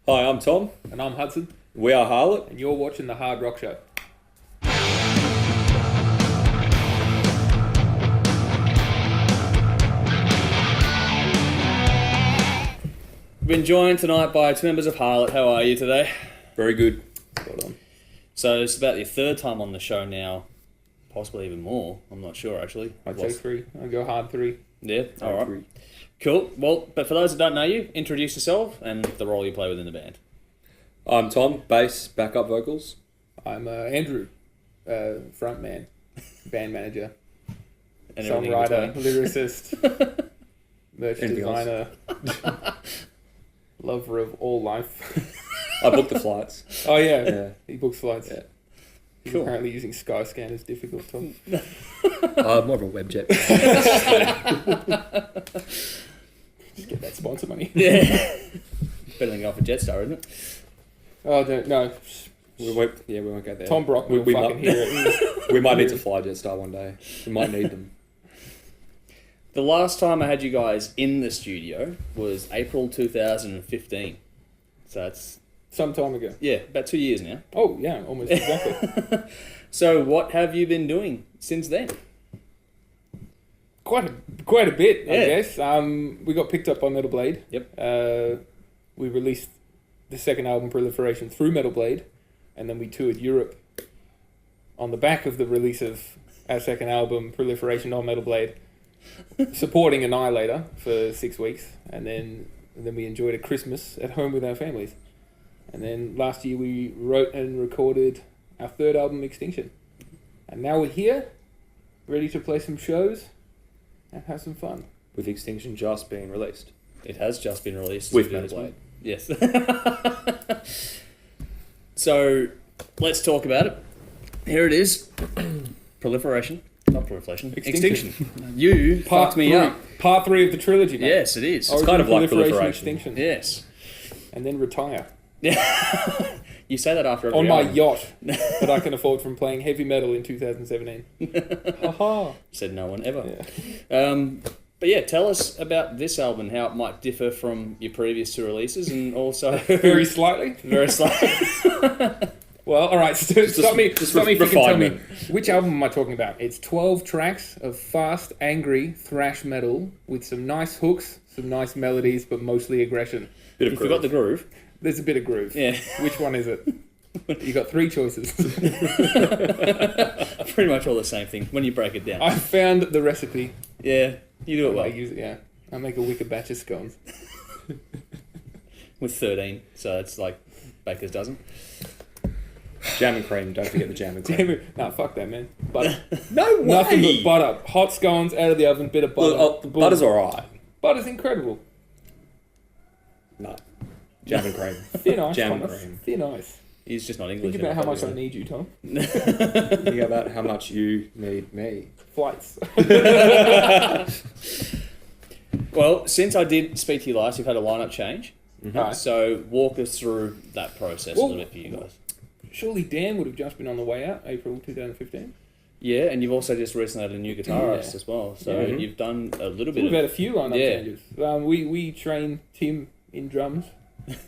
Hi, I'm Tom. And I'm Hudson. We are Harlott. And you're watching The Hard Rock Show. We've been joined tonight by two members of Harlott. How are you today? Very good. Well done. So it's about your third time on the show now. Possibly even more. I'm not sure, actually. I'd say 3. I'd go hard 3. Yeah, alright. Cool. Well, but for those that don't know you, introduce yourself and the role you play within the band. I'm Tom, bass, backup vocals. I'm Andrew, frontman, band manager, And songwriter, lyricist, merch Anything designer, lover of all life. I booked the flights. Oh yeah, Yeah. he books flights. Yeah. He's Cool. apparently using Skyscan is difficult, Tom. More of a webjet. Just get that sponsor money. Yeah. Better than go for Jetstar, isn't it? Oh no, we won't go there. Tom Brock will fucking hear it. We might need to fly Jetstar one day. We might need them. The last time I had you guys in the studio was April 2015. So that's, Some time ago. yeah, about 2 years now. Oh yeah, almost exactly. So what have you been doing since then? Quite a bit, I Yeah. guess. We got picked up by Metal Blade. Yep. We released the second album, Proliferation, through Metal Blade, and then we toured Europe on the back of the release of our second album, Proliferation, on Metal Blade, supporting Annihilator for 6 weeks, and then we enjoyed a Christmas at home with our families. And then last year we wrote and recorded our third album, Extinction. And now we're here, ready to play some shows and have some fun. With Extinction just being released. It has just been released. With Metal management. Yes. So, let's talk about it. Here it is. Proliferation. Not proliferation. Extinction. You fucked me up. Part 3 of the trilogy, mate. Yes, it is. Origin, kind of like Proliferation. Extinction. Yes. And then retire. Yeah. You say that after every On my album. yacht that I can afford from playing heavy metal in 2017. Haha. Said no one ever. Yeah. But yeah, tell us about this album, how it might differ from your previous 2 releases, and also... Very slightly. Very slightly. Well, all right. Stop me if you can tell me. refinement. Which album am I talking about? It's 12 tracks of fast, angry thrash metal with some nice hooks, some nice melodies, but mostly aggression. Bit of You forgot the groove. There's a bit of groove. Yeah. Which one is it? You got 3 choices. Pretty much all the same thing when you break it down. I found the recipe. Yeah, you do it I well. use it. Yeah, I make a wicked batch of scones. With 13, so it's like baker's dozen. Jam and cream. Don't forget the jam and cream. Damn it! Nah, fuck that, man. Butter. No way! Nothing but butter. Hot scones out of the oven. Bit of butter. Well, the butter's alright. Butter's incredible. No. Jam and cream. Thin ice, Jam and Thomas. cream. Thin ice. He's just not English. Think about how enough, much I obviously. need you, Tom. Think about how much you need me. Flights. Well, since I did speak to you last, you've had a lineup change. Mm-hmm. Right. So walk us through that process a little bit for you guys. Surely Dan would have just been on the way out, April 2015. Yeah, and you've also just recently had a new guitarist Yeah. as well. So Yeah. you've done a little bit We've of... had a few lineup Yeah. changes. We trained Tim in drums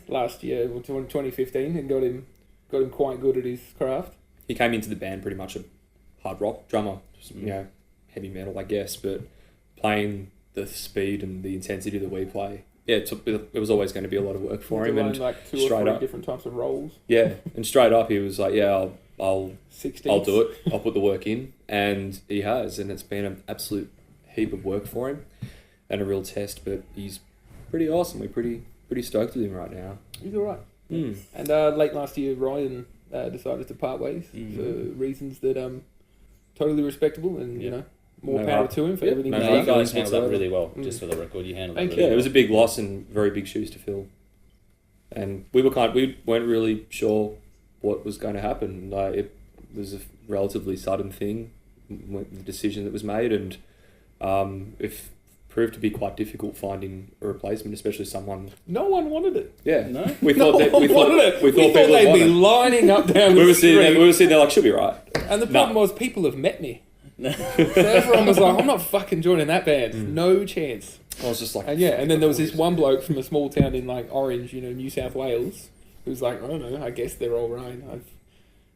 last year, 2015, and got him quite good at his craft. He came into the band pretty much a hard rock drummer, just, heavy metal, I guess, but playing the speed and the intensity that we play, it was always going to be a lot of work for him. To learn And like 2 or straight 3 up, different types of roles. yeah, and straight up he was like, yeah, I'll 16. do it. I'll put the work in, and he has, and it's been an absolute heap of work for him, and a real test. But he's pretty awesome. We're pretty stoked with him right now. He's all right. Mm. And late last year, Ryan decided to part ways for reasons that totally respectable, and more No power hard- to him for yeah, everything no he's No, you done. guys handled that whatsoever. really well, just for the record. You handled Thank it you. really Yeah, it was a big loss and very big shoes to fill. And we weren't really sure what was going to happen. Like, it was a relatively sudden thing, the decision that was made, and it proved to be quite difficult finding a replacement, especially someone. No one wanted it. Yeah, No? we No thought one wanted it. we thought people would they'd want be it. lining up down the We were street. sitting there like, she'll be right. And the problem was, people have met me. So everyone was like, I'm not fucking joining that band. No chance. I was just like... And and then there was this one bloke from a small town in like Orange, New South Wales, who was like, I don't know, I guess they're all right.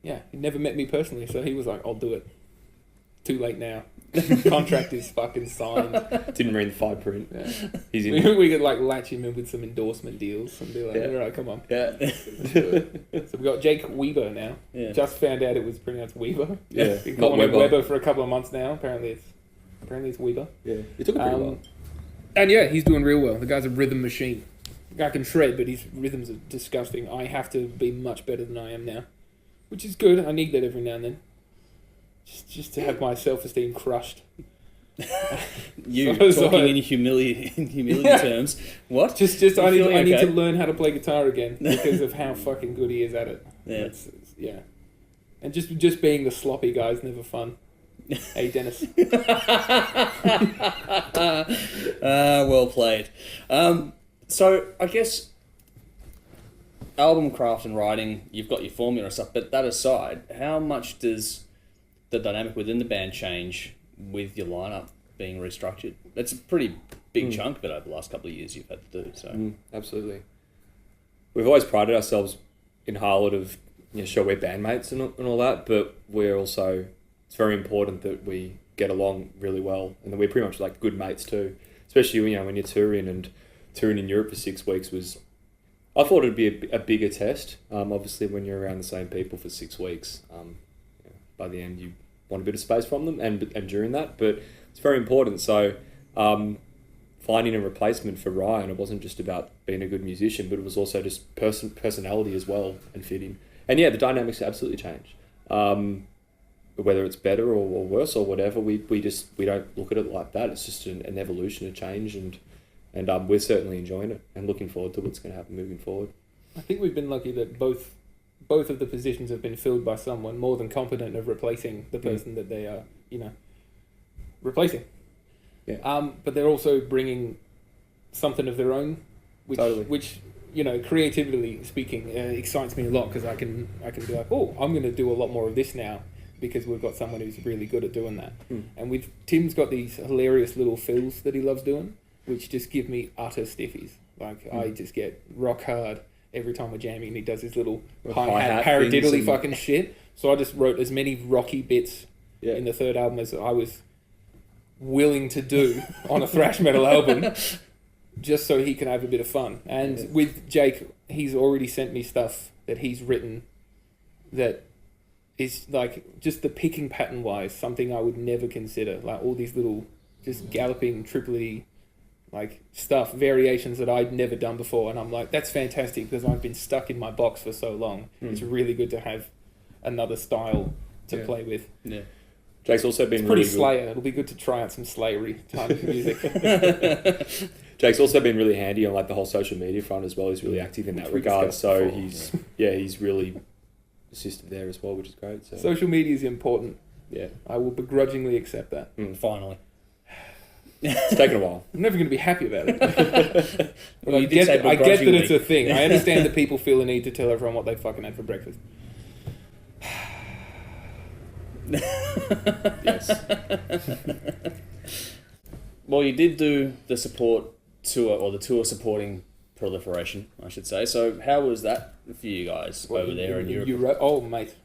He never met me personally, so he was like, I'll do it. Too late now. Contract is fucking signed. Didn't read the fine print. Yeah. He's in. We could like latch him in with some endorsement deals and be like, all right, come on. Yeah. So we've got Jake Weber now. Yeah. Just found out it was pronounced Weber. Yeah. Been Not calling him Weber. Weber for a couple of months now. Apparently it's Weber. Yeah. He took it pretty well. And he's doing real well. The guy's a rhythm machine. The guy can shred, but his rhythms are disgusting. I have to be much better than I am now, which is good. I need that every now and then. Just to have my self-esteem crushed. You So- talking in humility terms. What? Just You I need feeling okay? to learn how to play guitar again because of how fucking good he is at it. Yeah. And just being the sloppy guy is never fun. Hey, Dennis. Well played. So I guess album craft and writing, you've got your formula and stuff, but that aside, how much does the dynamic within the band change with your lineup being restructured? That's a pretty big chunk of it over the last couple of years you've had to do. So Absolutely. We've always prided ourselves in Harlott of sure we're bandmates and all that, but we're also, it's very important that we get along really well and that we're pretty much like good mates too, especially when you're touring in Europe for 6 weeks was, I thought it'd be a bigger test. Obviously when you're around the same people for 6 weeks, by the end you want a bit of space from them and during that, but it's very important. So finding a replacement for Ryan, it wasn't just about being a good musician, but it was also just personality as well and fitting. And the dynamics absolutely change. Whether it's better or worse or whatever, we don't look at it like that. It's just an evolution, a change, and we're certainly enjoying it and looking forward to what's going to happen moving forward. I think we've been lucky that both of the positions have been filled by someone more than competent of replacing the person that they are, replacing. Yeah. But they're also bringing something of their own, which Totally. which creatively speaking, excites me a lot because I can be like, oh, I'm going to do a lot more of this now because we've got someone who's really good at doing that. And Tim's got these hilarious little fills that he loves doing, which just give me utter stiffies. Like I just get rock hard every time we're jamming and he does his little hi-hat paradiddly fucking shit. So I just wrote as many rocky bits in the third album as I was willing to do on a thrash metal album just so he can have a bit of fun. And with Jake, he's already sent me stuff that he's written that is like just the picking pattern wise something I would never consider, like all these little just galloping triply like stuff, variations that I'd never done before, and I'm like, that's fantastic because I've been stuck in my box for so long. It's really good to have another style to play with. Yeah. Jake's also been It's pretty really Slayer. It'll be good to try out some Slayery type of music. Jake's also been really handy on like the whole social media front as well. He's really active in that regard. So he's really assisted there as well, which is great. So Social media is important. yeah, I will begrudgingly accept that. Finally. it's taken a while. I'm never going to be happy about it. But You I did get say that it's begrudgingly. a thing. I understand that people feel the need to tell everyone what they fucking had for breakfast. Yes. Well, you did do the support tour, or the tour supporting Proliferation, I should say. So how was that for you guys over there in Europe? Oh, mate.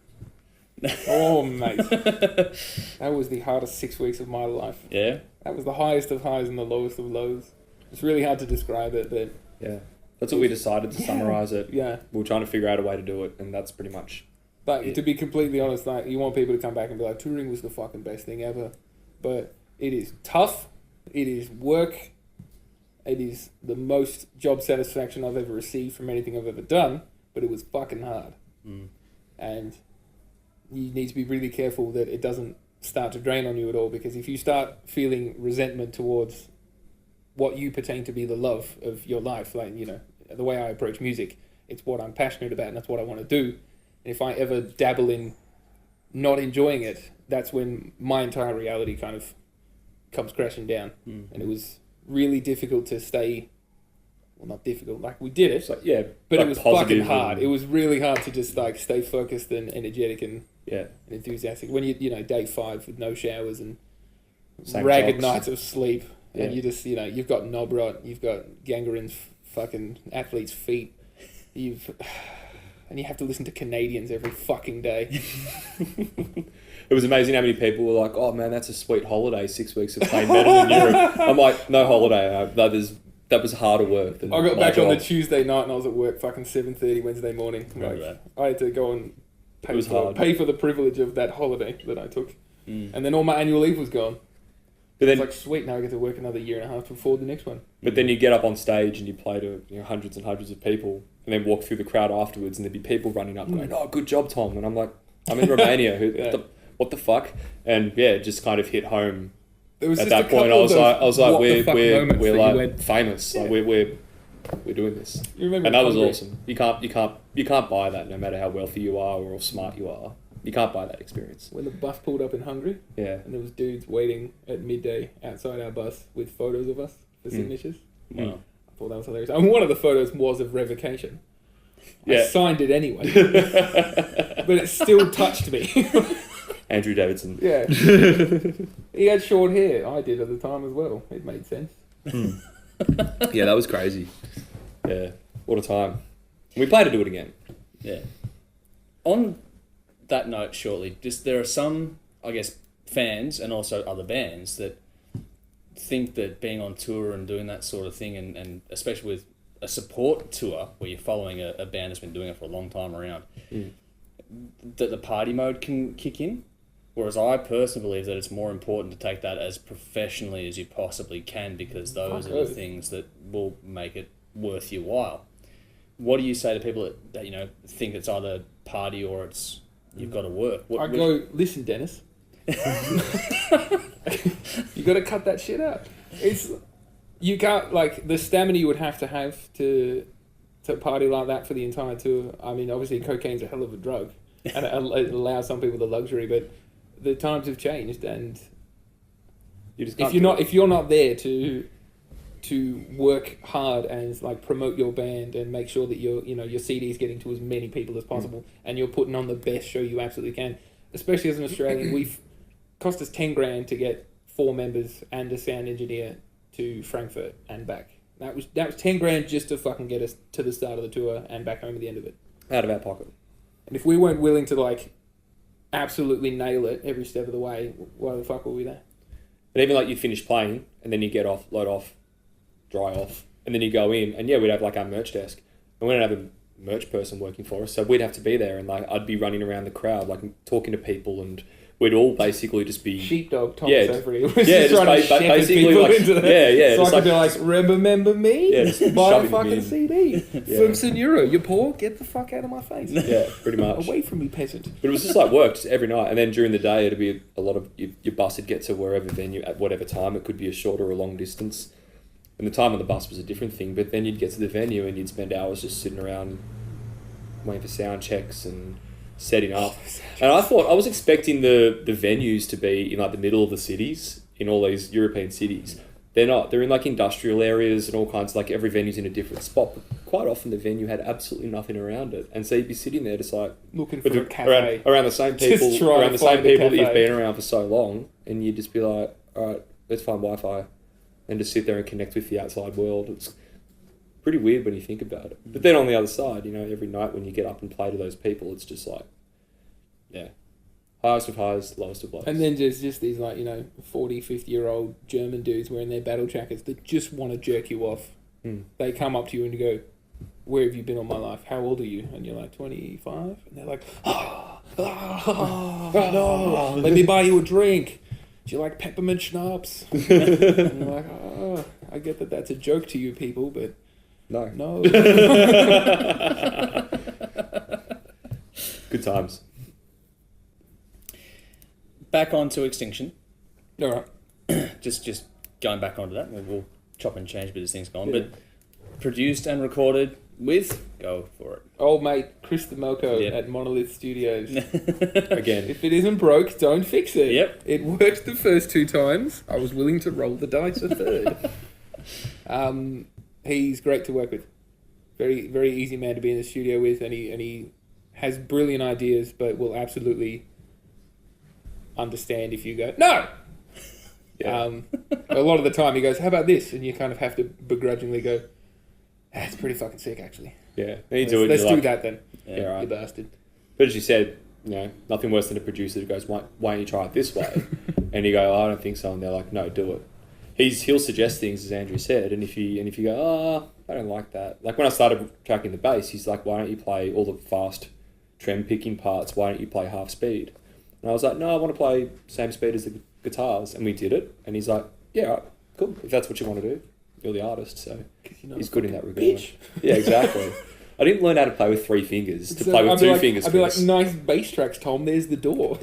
Oh, mate. That was the hardest 6 weeks of my life. Yeah? That was the highest of highs and the lowest of lows. It's really hard to describe it, but Yeah. That's what we decided to summarise it. yeah. We were trying to figure out a way to do it, and that's pretty much... But to be completely honest, like you want people to come back and be like, touring was the fucking best thing ever. But it is tough. It is work. It is the most job satisfaction I've ever received from anything I've ever done. But it was fucking hard. And you need to be really careful that it doesn't start to drain on you at all. Because if you start feeling resentment towards what you pertain to be the love of your life, like, you know, the way I approach music, it's what I'm passionate about and that's what I want to do. And if I ever dabble in not enjoying it, that's when my entire reality kind of comes crashing down. And it was really difficult to stay, well, not difficult, like we did it, It's like, yeah, but like it was positive fucking hard. and- It was really hard to just like stay focused and energetic and enthusiastic. When you know, day 5 with no showers and Same ragged socks. nights of sleep And you just, you've got knob rot, you've got gangren's fucking athlete's feet, and you have to listen to Canadians every fucking day. It was amazing how many people were like, "Oh man, that's a sweet holiday, 6 weeks of playing metal in Europe." I'm like, no holiday. That was harder work than I got my back on job. the Tuesday night and I was at work fucking 7:30 Wednesday morning. I had to go and pay for the privilege of that holiday that I took. And then all my annual leave was gone. But then, it's like, sweet, now I get to work another year and a half before the next one. But then you get up on stage and you play to hundreds and hundreds of people and then walk through the crowd afterwards and there'd be people running up going, "Oh, good job, Tom." And I'm like, I'm in Romania. What the fuck? And yeah, just kind of hit home. At that point, I was like, we're like famous. Like we're doing this, and that was awesome. You can't buy that, no matter how wealthy you are or how smart you are. You can't buy that experience. When the bus pulled up in Hungary, and there was dudes waiting at midday outside our bus with photos of us for signatures. Wow. I thought that was hilarious. And one of the photos was of revocation. Yeah. I signed it anyway, but it still touched me. Andrew Davidson. Yeah. He had short hair. I did at the time as well. It made sense. Yeah, that was crazy. Yeah, what a time. We plan to do it again. Yeah. On that note, shortly, just there are some, I guess, fans and also other bands that think that being on tour and doing that sort of thing, and especially with a support tour where you're following a band that's been doing it for a long time around, that the party mode can kick in. Whereas I personally believe that it's more important to take that as professionally as you possibly can, because those are the things that will make it worth your while. What do you say to people that think it's either party or it's you've got to work? Listen, Dennis. You got to cut that shit out. You can't, like, the stamina you would have to party like that for the entire tour. I mean, obviously cocaine's a hell of a drug, and it allows some people the luxury, but the times have changed, and if you're not there to work hard and like promote your band and make sure that your CD is getting to as many people as possible, and you're putting on the best show you absolutely can, especially as an Australian, we've cost us $10,000 to get 4 members and a sound engineer to Frankfurt and back. That was $10,000 just to fucking get us to the start of the tour and back home at the end of it. Out of our pocket. And if we weren't willing to like absolutely nail it every step of the way, why the fuck were we there? But even like you finish playing and then you get off, load off, dry off, and then you go in, and we'd have like our merch desk, and we don't have a merch person working for us, so we'd have to be there, and like I'd be running around the crowd like talking to people, and we'd all basically just be sheepdog Thomas over here. Basically like, so I could be like, remember me? Yeah, just buy a fucking CD from Senora. You're poor, get the fuck out of my face. Yeah, pretty much. Away from me, peasant. But it was just like work, just every night, and then during the day it'd be a lot of your bus would get to wherever venue at whatever time. It could be a short or a long distance, and the time on the bus was a different thing. But then you'd get to the venue and you'd spend hours just sitting around waiting for sound checks and setting up. And I was expecting the venues to be in like the middle of the cities, in all these European cities. They're not. They're in like industrial areas and all kinds, like every venue's in a different spot. But quite often the venue had absolutely nothing around it. And so you'd be sitting there just like looking for a cafe. Around the same people, that you've been around for so long, and you'd just be like, all right, let's find Wi-Fi and just sit there and connect with the outside world. It's pretty weird when you think about it. But then on the other side, every night when you get up and play to those people, it's just like, yeah, highest of highs, lowest of lows. And then there's just these 40, 50-year-old German dudes wearing their battle jackets that just want to jerk you off. They come up to you and you go, where have you been all my life? How old are you? And you're like, 25? And they're like, no, let me buy you a drink. Do you like peppermint schnapps? And you're like, I get that that's a joke to you people, but no. Good times. Back onto Extinction. All right. just going back onto that. We'll chop and change a bit as things go on. Yeah. But produced and recorded with, go for it, old mate Chris the Moco at Monolith Studios. Again. If it isn't broke, don't fix it. Yep. It worked the first 2 times. I was willing to roll the dice a third. He's great to work with. Very, very easy man to be in the studio with, and he has brilliant ideas, but will absolutely understand if you go, no! Yeah. A lot of the time he goes, how about this? And you kind of have to begrudgingly go, it's pretty fucking sick, actually. Yeah. And you do it, Let's you're do like, that then, Yeah, right. you bastard. But as you said, nothing worse than a producer who goes, why don't you try it this way? And you go, I don't think so. And they're like, no, do it. He'll suggest things, as Andrew said. And if you go, I don't like that. Like when I started tracking the bass, he's like, why don't you play all the fast trem picking parts? Why don't you play half speed? And I was like, no, I want to play same speed as the guitars. And we did it. And he's like, yeah, right, cool. If that's what you want to do, you're the artist. So he's good in that regard. Bitch. Yeah, exactly. I didn't learn how to play with 3 fingers. To play with 2 fingers. I'd be like, nice bass tracks, Tom. There's the door.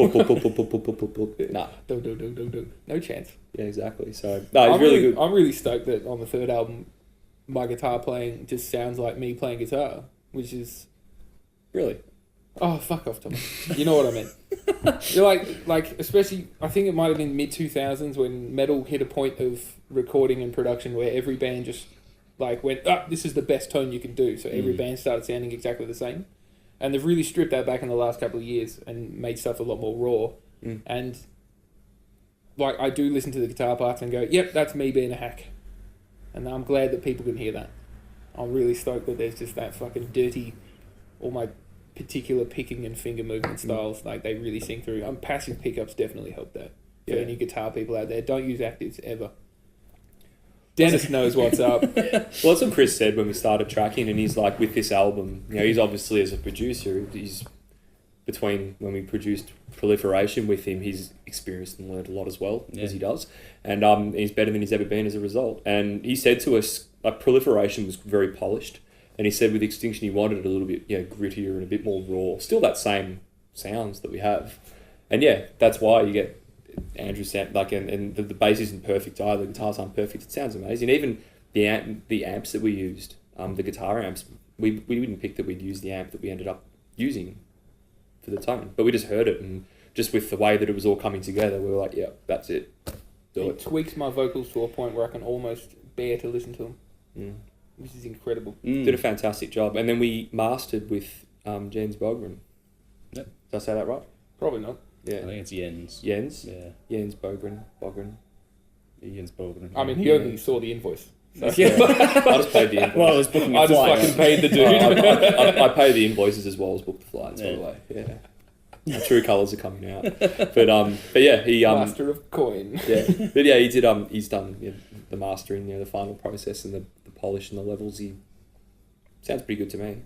Nah. Do. No chance. Yeah, exactly. So no, it's really good. I'm really stoked that on the 3rd album, my guitar playing just sounds like me playing guitar, which is Really. oh fuck off, Tom. You know what I mean? You're like especially I think it might have been mid 2000s when metal hit a point of recording and production where every band just like went, this is the best tone you can do. So every band started sounding exactly the same. And they've really stripped that back in the last couple of years and made stuff a lot more raw. And like I do listen to the guitar parts and go, yep, that's me being a hack. And I'm glad that people can hear that. I'm really stoked that there's just that fucking dirty, all my particular picking and finger movement styles, like they really sing through. Passive pickups definitely help that. For any guitar people out there, don't use actives ever. Dennis knows what's up. Well, that's what Chris said when we started tracking, and he's like, with this album, he's obviously as a producer, he's between when we produced Proliferation with him, he's experienced and learned a lot as well, as he does, and he's better than he's ever been as a result. And he said to us, like, Proliferation was very polished, and he said with Extinction he wanted it a little bit grittier and a bit more raw, still that same sounds that we have, and that's why you get Andrew sound like, and the bass isn't perfect either. The guitars aren't perfect. It sounds amazing. Even the amps that we used, the guitar amps, we didn't pick that we'd use the amp that we ended up using for the tone, but we just heard it, and just with the way that it was all coming together, we were like, yeah, that's it. Do It tweaks my vocals to a point where I can almost bear to listen to them, which is incredible. Did a fantastic job, and then we mastered with Jens Bogren. Yep. Did I say that right? Probably not. Yeah. I think it's Jens. Jens. Yeah. Jens Bogren. Jens Bogren. I mean, he only saw the invoice. So. I just paid the invoice. Well, I was booking I a just flight. fucking paid the dude. I pay the invoices as well as book the flights, by the way. Yeah. My true colours are coming out. But yeah, he Master of coin. yeah. But yeah, he did he's done the mastering, the final process and the polish and the levels. He sounds pretty good to me.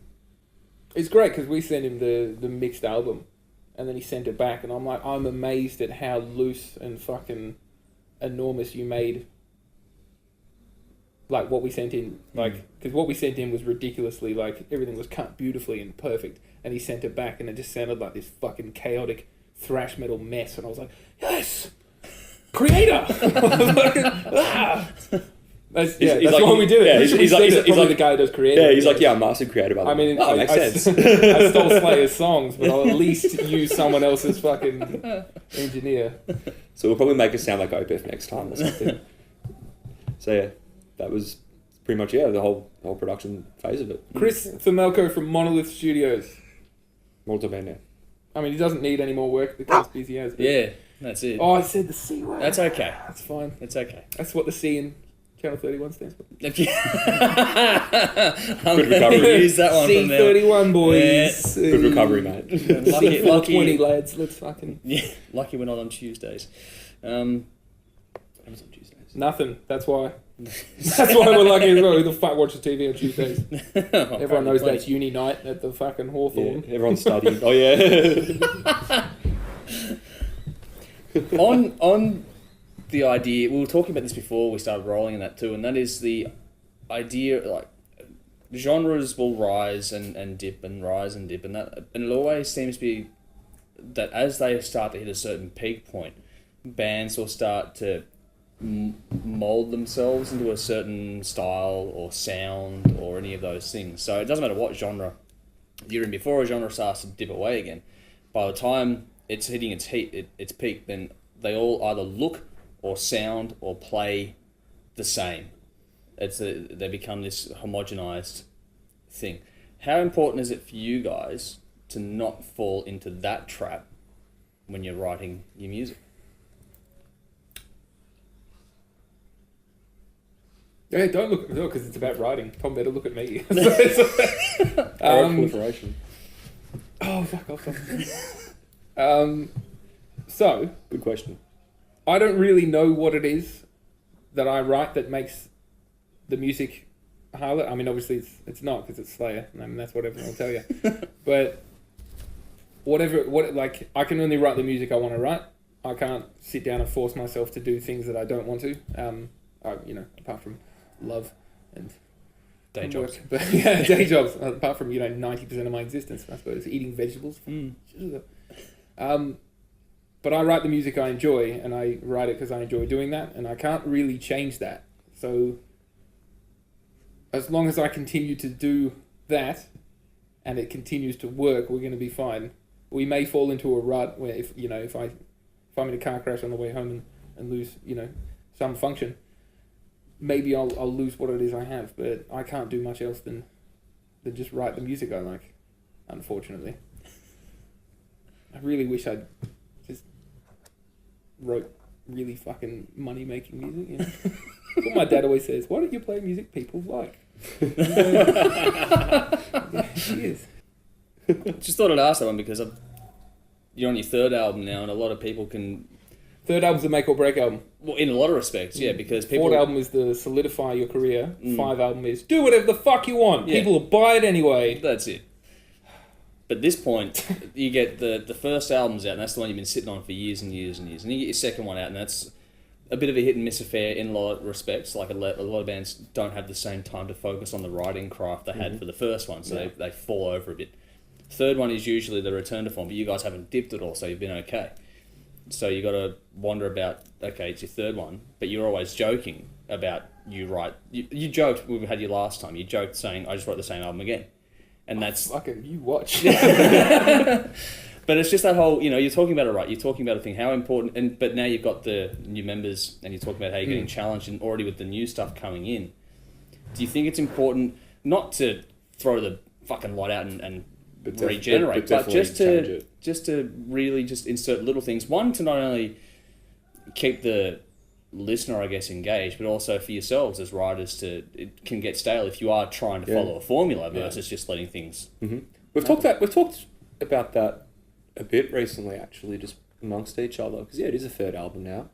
It's great because we sent him the mixed album, and then he sent it back, and I'm like, I'm amazed at how loose and fucking enormous you made. Like what we sent in, because what we sent in was ridiculously, like, everything was cut beautifully and perfect, and he sent it back, and it just sounded like this fucking chaotic thrash metal mess, and I was like, yes, creator. That's like, why we did it. Yeah, he's like the guy who does creative. Yeah, he's like, I'm master creator. By the way. I mean, oh, makes sense. I stole Slayer's songs, but I'll at least use someone else's fucking engineer. So we'll probably make it sound like Opeth next time or something. So yeah, that was pretty much the whole production phase of it. Chris Themelko from Monolith Studios. Molto bene. I mean, he doesn't need any more work because he's busy as. Yeah, that's it. Oh, I said the C word. That's okay. That's fine. It's okay. That's what the C in Channel 31 stands for. Good recovery. Use that one from there. C31, boys. Yeah. Good recovery, mate. C420, lads. Let's fucking... Yeah, lucky we're not on Tuesdays. What was on Tuesdays? Nothing. That's why. That's why we're lucky as well. Who the fuck watches TV on Tuesdays? Everyone knows that's uni night at the fucking Hawthorne. Yeah, everyone's studying. Oh, yeah. on the idea, we were talking about this before we started rolling in that too, and that is the idea, like, genres will rise and dip and rise and dip, and it always seems to be that as they start to hit a certain peak point, bands will start to mold themselves into a certain style or sound or any of those things. So it doesn't matter what genre you're in. Before a genre starts to dip away again, by the time it's hitting its peak, then they all either look or sound or play the same. They become this homogenized thing. How important is it for you guys to not fall into that trap when you're writing your music? Hey, don't look because it's about writing. Tom better look at me. Proliferation. Oh, fuck off. So, Good question. I don't really know what it is that I write that makes the music Harlott. I mean, obviously it's not because it's Slayer. I mean, that's what everyone will tell you. But I can only write the music I want to write. I can't sit down and force myself to do things that I don't want to. Apart from love and Day jobs. But yeah, day jobs. Apart from 90% of my existence, I suppose, eating vegetables. But I write the music I enjoy, and I write it because I enjoy doing that, and I can't really change that. So as long as I continue to do that, and it continues to work, we're going to be fine. We may fall into a rut where if I'm in a car crash on the way home and lose some function, maybe I'll lose what it is I have, but I can't do much else than just write the music I like, unfortunately. I really wish I'd just wrote really fucking money-making music, That's what my dad always says, why don't you play music people like? Yeah, she is. Just thought I'd ask that one because you're on your third album now, and a lot of people can... Third album's a make or break album. Well, in a lot of respects, yeah, because people... Fourth album is the solidify your career. 5 album is do whatever the fuck you want. Yeah. People will buy it anyway. That's it. But at this point, you get the first album's out, and that's the one you've been sitting on for years and years and years. And you get your second one out, and that's a bit of a hit and miss affair in a lot of respects. Like a lot of bands don't have the same time to focus on the writing craft they had for the first one, so they fall over a bit. Third one is usually the return to form, but you guys haven't dipped at all, so you've been okay. So you got to wonder about, okay, it's your third one, but you're always joking about you joked when we had you last time. You joked saying, I just wrote the same album again. And that's... Fucking, you watch. But it's just that whole, you're talking about it right. You're talking about a thing, how important, but now you've got the new members and you're talking about how you're getting challenged and already with the new stuff coming in. Do you think it's important not to throw the fucking light out and regenerate, but just to really just insert little things. One, to not only keep the listener, I guess, engaged, but also for yourselves as writers it can get stale if you are trying to follow a formula versus just letting things. Mm-hmm. We've talked about that a bit recently, actually, just amongst each other, because it is a third album now,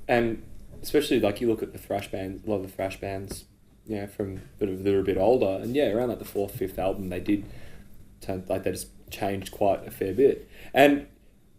and especially like you look at the thrash bands, a lot of the thrash bands, from that are a bit older, and around like the 4th, 5th album, they did. Like they just changed quite a fair bit. And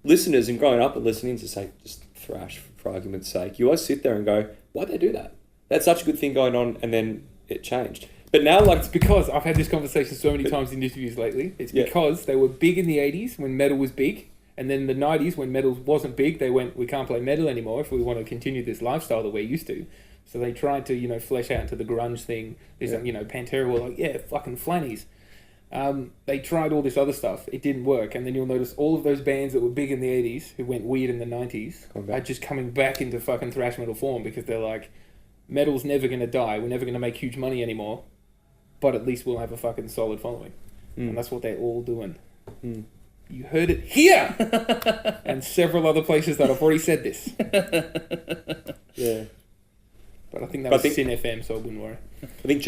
listeners and growing up and listening to say just thrash for argument's sake, you always sit there and go, why'd they do that? That's such a good thing going on, and then it changed. But now, like, it's because I've had this conversation so many times in interviews lately. It's because they were big in the 80s when metal was big, and then in the 90s when metal wasn't big, they went, we can't play metal anymore if we want to continue this lifestyle that we're used to. So they tried to, flesh out into the grunge thing. There's, Pantera were like, fucking flannies. They tried all this other stuff. It didn't work. And then you'll notice all of those bands that were big in the 80s, who went weird in the 90s, are just coming back into fucking thrash metal form because they're like, metal's never going to die. We're never going to make huge money anymore. But at least we'll have a fucking solid following. And that's what they're all doing. You heard it here! And several other places that I've already said this. Yeah. But I think that was Sin FM, so I wouldn't worry. I think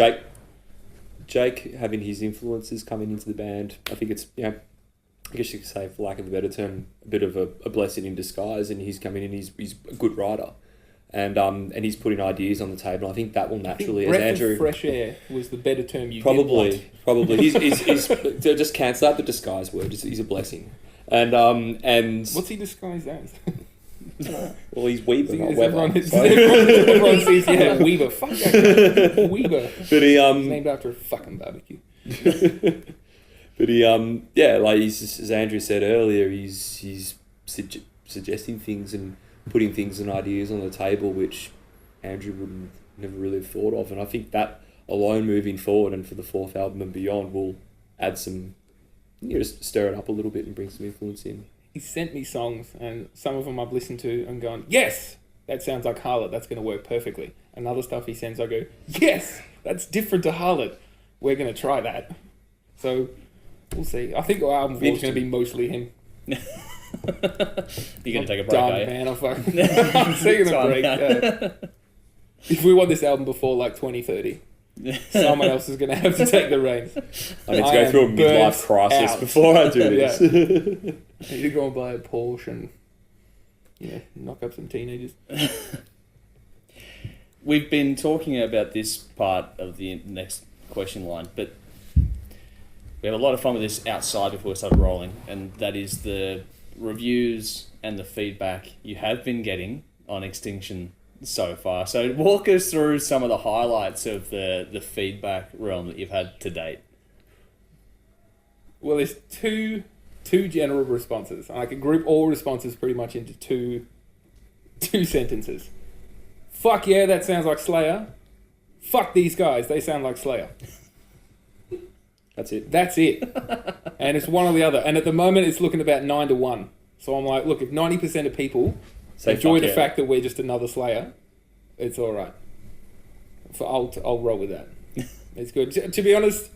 Jake having his influences coming into the band, I think it's, I guess you could say, for lack of a better term, a bit of a blessing in disguise, and he's coming in, he's a good writer. And he's putting ideas on the table. I think that will naturally, as Andrew... Breath of fresh air was the better term you Probably. He's just cancel out the disguise word. He's a blessing. And what's he disguised as? Well, he's Weaver, not everyone Weber. sees Weaver. Fuck that guy. Weaver. But he He's named after a fucking barbecue. But he like he's, as Andrew said earlier, he's suggesting things and putting things and ideas on the table which Andrew wouldn't never really have thought of, and I think that alone moving forward and for the 4th album and beyond will add some, just stir it up a little bit and bring some influence in. He sent me songs, and some of them I've listened to and gone, yes, that sounds like Harlott, that's going to work perfectly. And other stuff he sends, I go, yes, that's different to Harlott, we're going to try that. So we'll see. I think our album is going to be mostly him. You're going to take a break, done, man. I'm taking a break. if we want this album before like 2030, someone else is going to have to take the reins. I need to go through a midlife crisis before I do this. I need to go and buy a Porsche and knock up some teenagers. We've been talking about this part of the next question line, but we have a lot of fun with this outside before we started rolling, and that is the reviews and the feedback you have been getting on Extinction so far. So walk us through some of the highlights of the feedback realm that you've had to date. Well, there's two general responses. I can group all responses pretty much into two sentences. Fuck yeah, that sounds like Slayer. Fuck these guys, they sound like Slayer. That's it. And it's one or the other. And at the moment, it's looking about 9-1. So I'm like, look, if 90% of people enjoy the fact that we're just another Slayer, it's all right. I'll roll with that. It's good. To be honest,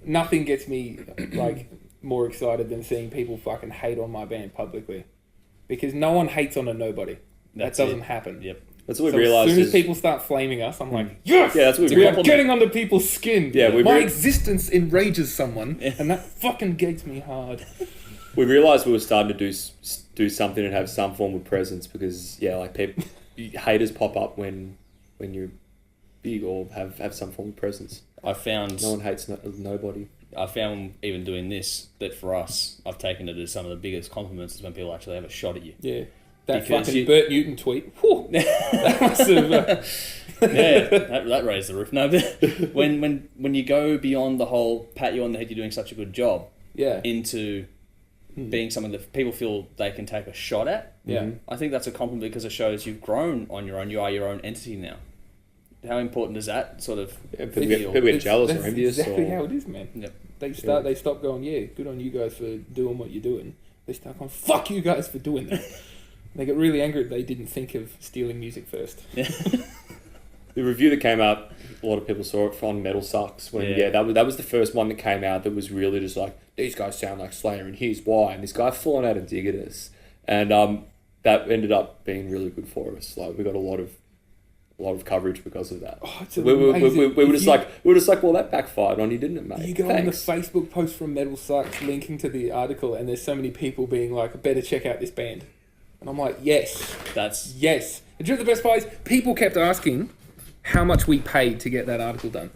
nothing gets me like more excited than seeing people fucking hate on my band publicly, because no one hates on a nobody. That doesn't happen. Yep. That's what we realised. As soon as people start flaming us, I'm like, yes! Yeah, that's what we are getting under people's skin. Yeah, my existence enrages someone, and that fucking gates me hard. We realised we were starting to do something and have some form of presence, because people haters pop up when you're big or have some form of presence. I found no one hates nobody. I found even doing this that for us, I've taken it as some of the biggest compliments is when people actually have a shot at you. Yeah. That fucking Bert Newton tweet. Whew, that must have... that raised the roof. No, but when you go beyond the whole pat you on the head, you're doing such a good job, into being something that people feel they can take a shot at, I think that's a compliment, because it shows you've grown on your own. You are your own entity now. How important is that sort of people get jealous or envious? That's exactly how it is, man. Yep. They stop going, good on you guys for doing what you're doing. They start going, fuck you guys for doing that. They get really angry that they didn't think of stealing music first. Yeah. The review that came out, a lot of people saw it from Metal Sucks. That was the first one that came out that was really just like, these guys sound like Slayer and here's why. And this guy falling out of dig at us. And that ended up being really good for us. Like, we got a lot of coverage because of that. Oh, it's we were just like, well, that backfired on you, didn't it, mate? You go on the Facebook post from Metal Sucks linking to the article, and there's so many people being like, better check out this band. And I'm like, yes. Yes. And do you know the best part is, people kept asking how much we paid to get that article done.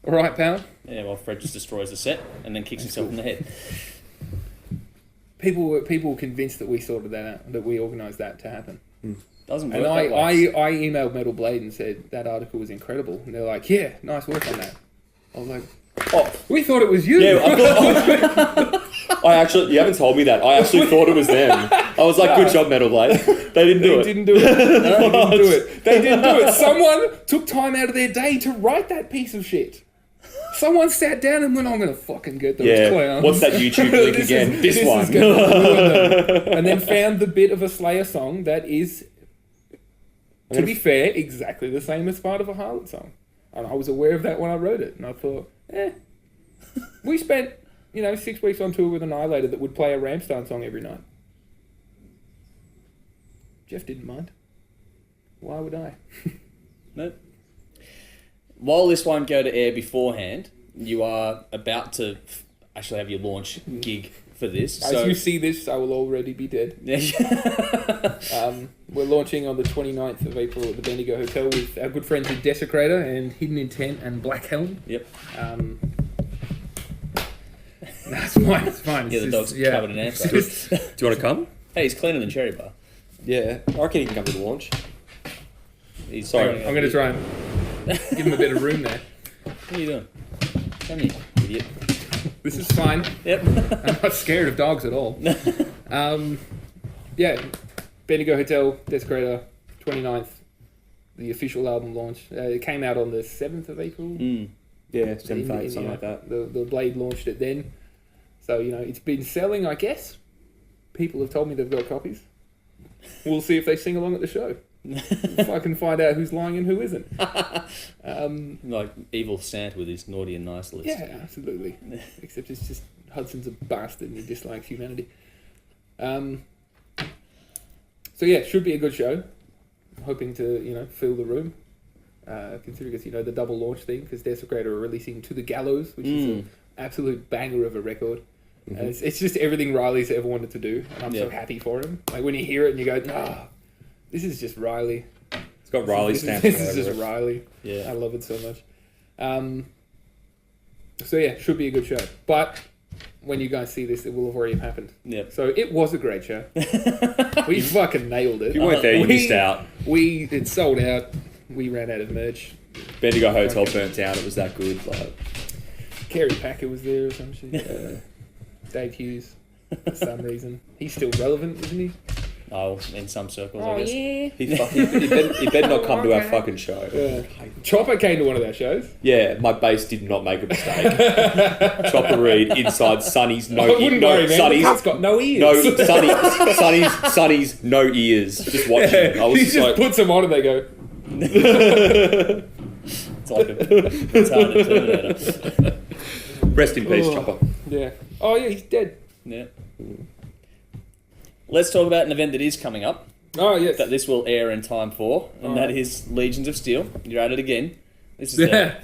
All right, pal? Yeah, well, Fred just destroys the set and then kicks himself in the head. People were convinced that we sorted that out, that we organised that to happen. Doesn't work and that way. I emailed Metal Blade and said, that article was incredible. And they're like, yeah, nice work on that. I was like, we thought it was you. Yeah, you haven't told me that. I actually thought it was them. I was like, good job, Metal Blade. They didn't do it. They didn't do it. They didn't do it. Someone took time out of their day to write that piece of shit. Someone sat down and went, I'm going to fucking get those clowns. What's that YouTube link again? This one. Is gonna ruin them. And then found the bit of a Slayer song that is, to be fair, exactly the same as part of a Harlott song. And I was aware of that when I wrote it. And I thought, we spent, 6 weeks on tour with Annihilator that would play a Rammstein song every night. Jeff didn't mind. Why would I? Nope. While this won't go to air beforehand, you are about to actually have your launch gig for this. As you see this, I will already be dead. We're launching on the 29th of April at the Bendigo Hotel with our good friends at Desecrator and Hidden Intent and Black Helm. Yep. That's fine. It's fine. The dog's covered in ants. Do you want to come? Hey, he's cleaner than Cherry Bar. Yeah, I reckon he can come to the launch. Sorry, I'm going to try and give him a bit of room there. What are you doing? Come here, idiot. This is fine. Yep. I'm not scared of dogs at all. Bendigo Hotel, Desecrator, 29th, the official album launch. It came out on the 7th of April. Yeah, 7th, 8th, something like that. The Blade launched it then. So, it's been selling, I guess. People have told me they've got copies. We'll see if they sing along at the show. If I can find out who's lying and who isn't. Like evil Santa with his naughty and nice list. Yeah, absolutely. Except it's just Hudson's a bastard and he dislikes humanity. So yeah, should be a good show. I'm hoping to, fill the room. considering it's, the double launch thing, because Desecrator are releasing To the Gallows, which is an absolute banger of a record. Mm-hmm. And it's just everything Riley's ever wanted to do, and I'm so happy for him. Like, when you hear it and you go, this is just Riley. It's got Riley stamp. This is just Riley. Yeah. I love it so much. So yeah, should be a good show. But when you guys see this, it will have already happened. Yep. So it was a great show. We fucking nailed it. If you weren't there, you missed out. It sold out. We ran out of merch. Bendigo Hotel burnt down. It was that good. Like, Kerry Packer was there or some shit. Dave Hughes, for some reason. He's still relevant, isn't he? Oh, in some circles, I guess. Yeah. he better not come to our fucking show. Chopper came to one of our shows. Yeah, my bass did not make a mistake. Chopper Reed inside Sonny's I wouldn't worry, man. Sonny's, It's got no ears. no Sonny's no ears. Just watching. I was He just just like, puts them on and they go. It's like it's hard to Terminator. rest in peace, Chopper. Yeah. Oh yeah, he's dead. Yeah. Let's talk about an event that is coming up, Oh yes. that this will air in time for, and that is Legions of Steel. You're at it again. This is Yeah.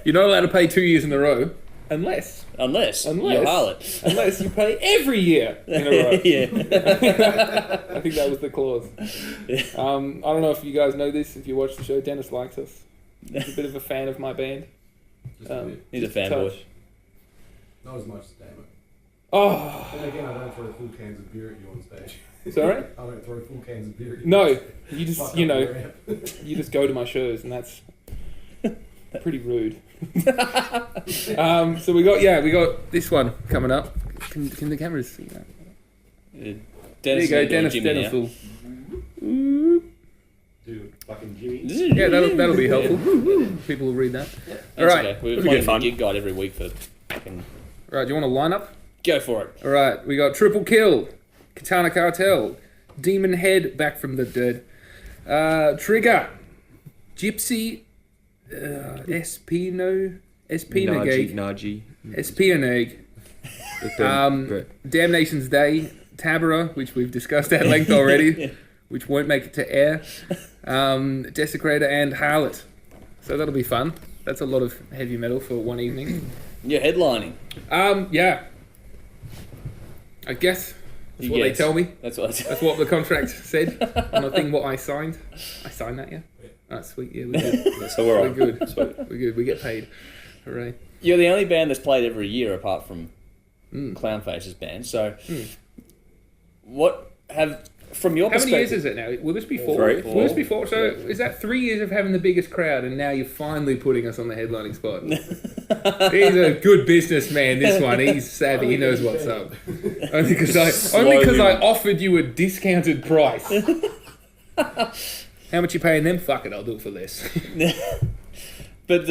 You're not allowed to pay 2 years in a row, unless unless you're Harlott. unless you pay every year in a row. Yeah. I think that was the clause. Yeah. I don't know if you guys know this. If you watch the show, Dennis likes us. He's a bit of a fan of my band. He's a just touch. fanboy. Not as much, damn it. Oh, Then again, I don't throw full cans of beer at you on stage. sorry? I don't throw full cans of beer at you. No, you just Fuck up you know the ramp. you just go to my shows, and that's pretty rude. So we got this one coming up. Can the cameras see that? There Dennis you go, is doing Dennis. Jimmy Dennis now. will. Dude, fucking Jimmy. Yeah, that'll be helpful. People will read that. That's All right, okay. We're It'll be playing fun. the gig guide every week for fucking... all right. Do you want to line up? Go for it. All right, we got Triple Kill, Katana Cartel, Demon Head, Back from the Dead, Trigger, Gypsy, Espionage, Naji. Espionage, Damnation's Day, Tabara, which we've discussed at length already, which won't make it to air, Desecrator, and Harlott. So that'll be fun. That's a lot of heavy metal for one evening. You're headlining. Yeah. I guess that's what they tell me. That's what That's what the contract said on the thing what I signed. I signed that, yeah? Oh, sweet, yeah, we're good. So we're We're on. good. Sweet. We're good. We get paid. Hooray. You're the only band that's played every year apart from Clownface's band. So, what have, from your How many years perspective... is it now? Will this be four? Three. Will this be four? So is that 3 years of having the biggest crowd and now you're finally putting us on the headlining spot? He's a good businessman, this one. He's savvy. He knows what's up. Only because I offered you a discounted price. How much you paying them? Fuck it, I'll do it for less. But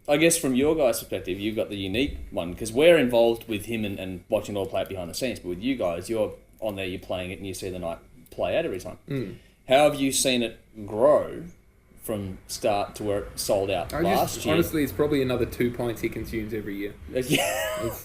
I guess from your guys' perspective, you've got the unique one, because we're involved with him and watching it all play out behind the scenes, but with you guys, you're on there, you're playing it, and you see the night play out every time. How have you seen it grow from start to where it sold out last year? Honestly, it's probably another 2 pints he consumes every year. It's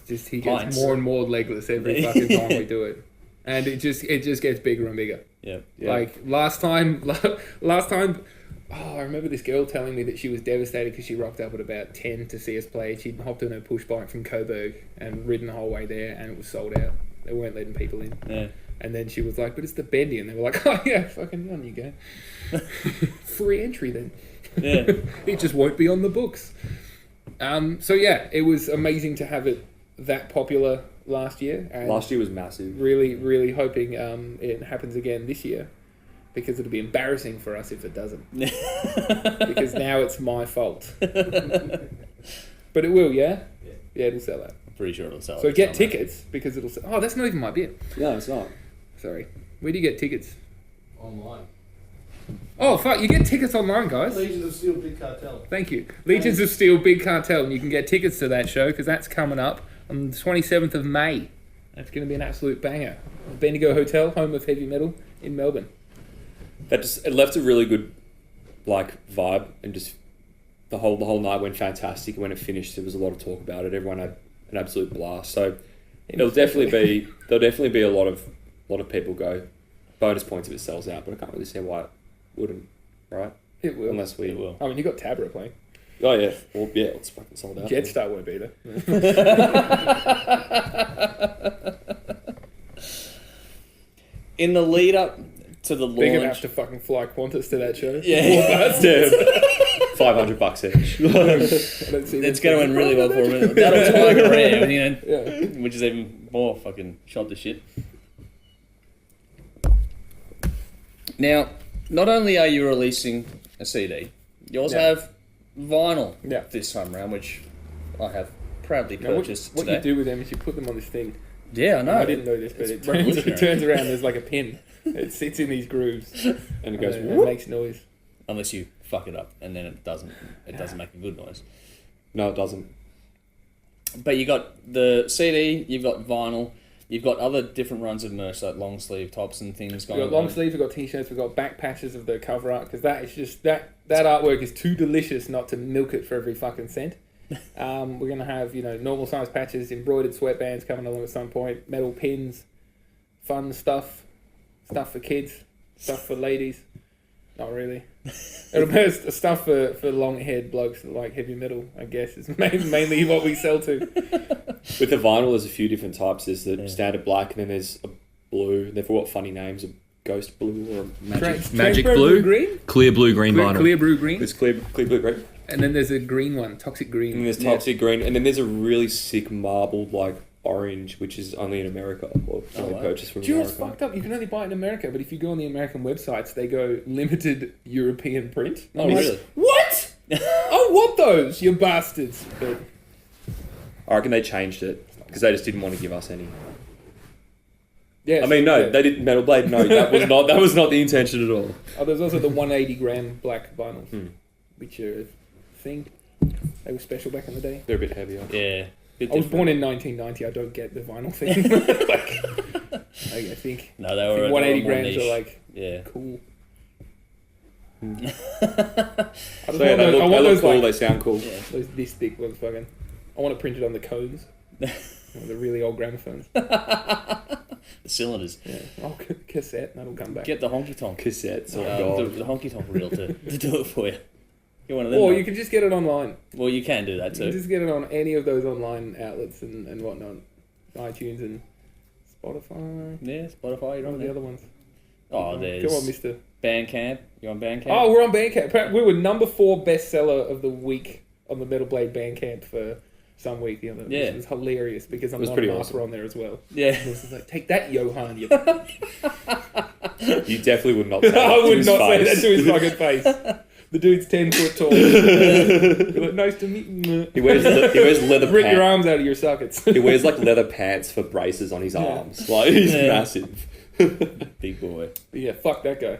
just he gets Pints. more and more legless every fucking time we do it, and it just gets bigger and bigger. Yeah. Like last time, I remember this girl telling me that she was devastated because she rocked up at about 10 to see us play. She'd hopped on her push bike from Coburg and ridden the whole way there, and it was sold out. They weren't letting people in. Yeah. And then she was like, "But it's the Bendy," and they were like, "Oh yeah, fucking on you go, free entry then." Yeah. It just won't be on the books. So yeah, it was amazing to have it that popular last year. And Last year was massive. really, really hoping it happens again this year, because it'll be embarrassing for us if it doesn't. Because now it's my fault. But it will, yeah? Yeah, it'll sell out. Pretty sure it'll sell. So get tickets, because it'll sell. Oh, that's not even my beer. No, it's not. Sorry. Where do you get tickets? Online. Oh, fuck, you get tickets online, guys. Legions of Steel, Big Cartel. Thank you. Legions of Steel, Big Cartel, and you can get tickets to that show, because that's coming up on the 27th of May. That's going to be an absolute banger. Bendigo Hotel, home of heavy metal in Melbourne. It left a really good vibe, and just the whole night went fantastic. And when it finished, there was a lot of talk about it. Everyone had an absolute blast. So there'll definitely be a lot of people go. Bonus points if it sells out, but I can't really see why it wouldn't, right? It will. Unless we... It will. I mean, you got Tabra playing. Oh, yeah. Well, yeah, it's fucking sold out. Jetstar won't be there. In the lead up to the They're gonna have launch, to fucking fly Qantas to that show. yeah, $500 each. I don't see it's them going to saying, win really well for him. That'll target rare, you know, Yeah. which is even more fucking shot to shit. Now, not only are you releasing a CD, you also Yeah. have vinyl Yeah. this time around, which I have proudly Now, purchased what today. you do with them is you put them on this thing. Yeah, I know. I didn't know this, but It's it turns, revolutionary. it turns around. There's like a pin. It sits in these grooves And it goes... and it makes noise. Unless you fuck it up, and then it doesn't make a good noise. No, it doesn't. But you got the CD, you've got vinyl, you've got other different runs of merch like long sleeve tops and things going We've on. got long sleeves, we've got t-shirts, we've got back patches of the cover art, because that is just, that artwork is too delicious not to milk it for every fucking cent. We're going to have, normal size patches, embroidered sweatbands coming along at some point, metal pins, fun stuff for kids, stuff for ladies. Not really. It'll be stuff for long-haired blokes that like heavy metal, I guess, is mainly what we sell to. With the vinyl, there's a few different types. There's the standard black, and then there's a blue. They've all got funny names, a ghost blue or a magic Transparent blue? green? Clear blue, green vinyl. Clear blue green. It's clear blue green. And then there's a green one, toxic green. And there's toxic green, and then there's a really sick marbled like orange, which is only in America or only wow. purchased from Do you know what's America. fucked up? You can only buy it in America, but if you go on the American websites, they go limited European print. Oh, I'm like, really? What? I want those, you bastards. But I reckon they changed it because they just didn't want to give us any. yeah, I mean, no, they didn't. Metal Blade, no, that was not the intention at all. Oh, there's also the 180 gram black vinyls, which are a thing. They were special back in the day. They're a bit heavier. Yeah. Bit I was different. born in 1990. I don't get the vinyl thing. I think No, they were 180 more grams niche. are like Yeah. cool. I So yeah, they want look those cool. like They sound cool. Yeah. those this thick ones. Fucking. I want to print it on the cones. The really old gramophones. The cylinders. Yeah. Oh, cassette. That'll come back. Get the honky tonk. Cassettes. Oh god. The honky tonk reel to do it for you. Get one of them. Or mate. you can just get it online. Well, you can do that You can too. just get it on any of those online outlets and whatnot. iTunes and Spotify. Yeah, Spotify. You're One on of the there. other ones. Oh, there's Come on, mister. Bandcamp. You on Bandcamp? Oh, we're on Bandcamp. We were number 4 bestseller of the week on the Metal Blade Bandcamp for some week. Yeah. It was hilarious because I'm was not pretty an awesome. on there as well. Yeah. It was just like, take that, Johan. You You definitely would not say that I to would his not say face. that to his fucking face. The dude's 10 foot tall. You're like, nice to meet you. He wears leather Rip your pants. arms out of your sockets. He wears like leather pants for braces on his arms. Like he's Yeah. massive. Big boy. Yeah, fuck that guy.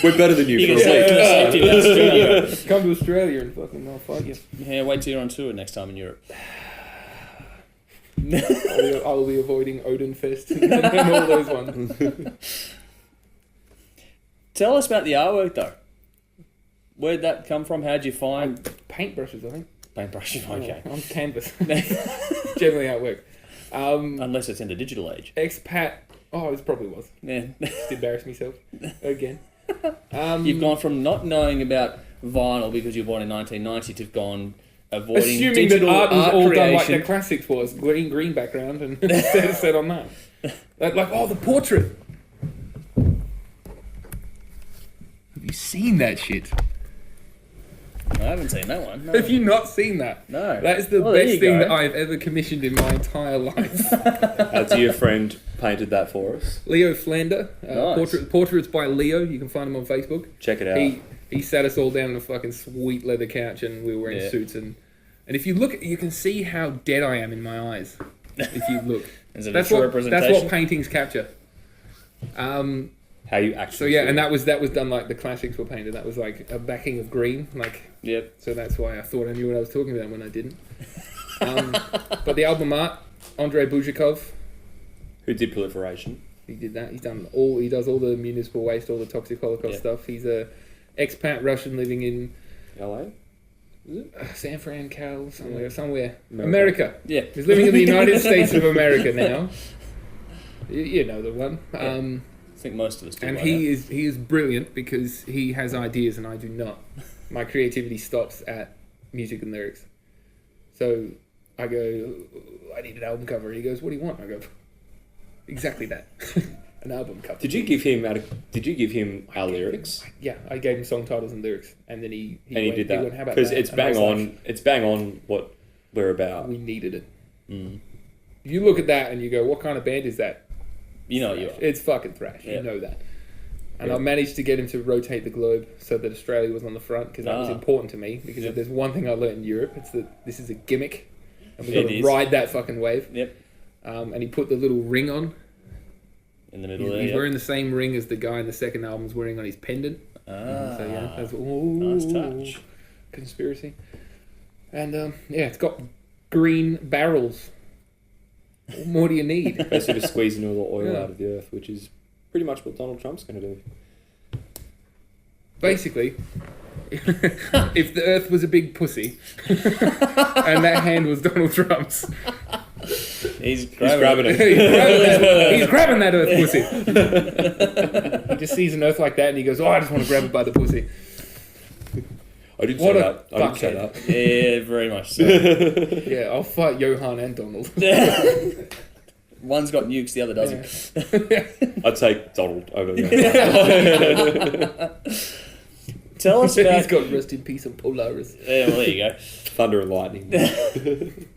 We're better than you You for can a say week. to Australia. Come to Australia and fucking, I'll fuck you. Yeah, wait till you're on tour next time in Europe. I'll be avoiding Odin Fest and all those ones. Tell us about the artwork though. Where'd that come from? How'd you find Paintbrushes, I think. paintbrushes? Okay. Yeah, on canvas. Generally how it works. Unless it's in the digital age. Expat. Oh, it probably was. Yeah. Just embarrass myself again. You've gone from not knowing about vinyl because you were born in 1990 to gone avoiding Assuming that digital art was all done like creation. the classics was, green background and set on that. Like, oh, the portrait. Have you seen that shit? I haven't seen that one. No. Have you not seen that? No. That is the Well, there best you thing go. that I've ever commissioned in my entire life. Our dear friend painted that for us. Leo Flander. Nice. Portraits by Leo. You can find him on Facebook. Check it out. He sat us all down on a fucking sweet leather couch and we were wearing Yeah. suits and if you look, you can see how dead I am in my eyes. If you look, Is it that's a true what representation? paintings capture. How you actually. So yeah, feel. and that was done like the classics were painted. That was like a backing of green, like Yep. so. That's why I thought I knew what I was talking about when I didn't. But the album art, Andrei Buzhikov, Who did Proliferation? he did that. He does all the municipal waste, all the toxic Holocaust Yep. stuff. He's a expat Russian living in LA? San Fran, Cal, somewhere. America. America. Yeah. He's living in the United States of America now. You know the one. think most of us do. And by he is brilliant because he has ideas and I do not. My creativity stops at music and lyrics. So I go, I need an album cover. He goes, what do you want? I go, exactly that. An album cover. Did you give him our lyrics? Yeah, I gave him song titles and lyrics, and then he did that How about because that? it's And I bang was on. like, It's bang on what we're about. we needed it. Mm. You look at that and you go, what kind of band is that? You know what you are. It's fucking thrash. Yeah. You know that. And Yeah. I managed to get him to rotate the globe so that Australia was on the front because that was important to me. Because Yep. if there's one thing I learned in Europe, it's that this is a gimmick, and we've It got to is. ride that fucking wave. Yep. And he put the little ring on. In the middle He's, there. he's Yep. wearing the same ring as the guy in the second album's wearing on his pendant. Ah, So yeah, that's nice touch. conspiracy. And yeah, it's got green barrels. What more do you need? Basically, just squeezing all the oil Yeah. out of the earth, which is pretty much what Donald Trump's going to do. Basically, if the earth was a big pussy and that hand was Donald Trump's, He's He's grabbing it. he's grabbing that earth pussy. He just sees an earth like that and he goes, oh, I just want to grab it by the pussy. I didn't What say a that. I didn't say fuckhead. that. Yeah, very much so. Yeah, I'll fight Johan and Donald. One's got nukes, the other doesn't. I'd take Donald over there. Tell us about... He's got rest in peace and Polaris. Yeah, well, there you go. Thunder and lightning.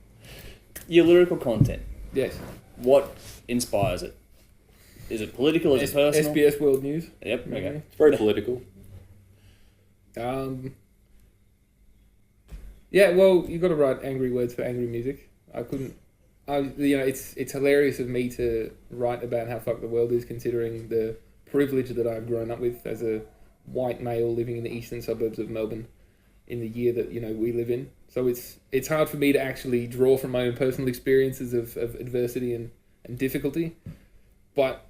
Your lyrical content. Yes. What inspires it? Is it political? Is it personal? SBS World News. Yep, okay. It's very political. Yeah, well, you've got to write angry words for angry music. It's hilarious of me to write about how fucked the world is, considering the privilege that I've grown up with as a white male living in the eastern suburbs of Melbourne in the year that we live in. So it's hard for me to actually draw from my own personal experiences of adversity and difficulty, but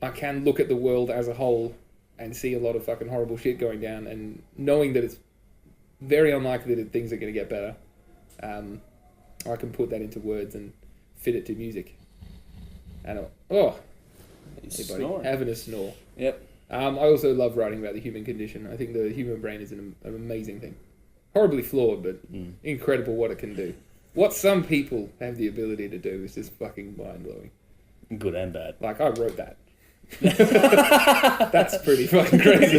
I can look at the world as a whole and see a lot of fucking horrible shit going down, and knowing that it's very unlikely that things are going to get better, I can put that into words and fit it to music. And He's hey buddy, snoring. having a snore. Yep. I also love writing about the human condition. I think the human brain is an amazing thing. Horribly flawed, but incredible what it can do. What some people have the ability to do is just fucking mind-blowing. Good and bad. Like, I wrote that. That's pretty fucking crazy.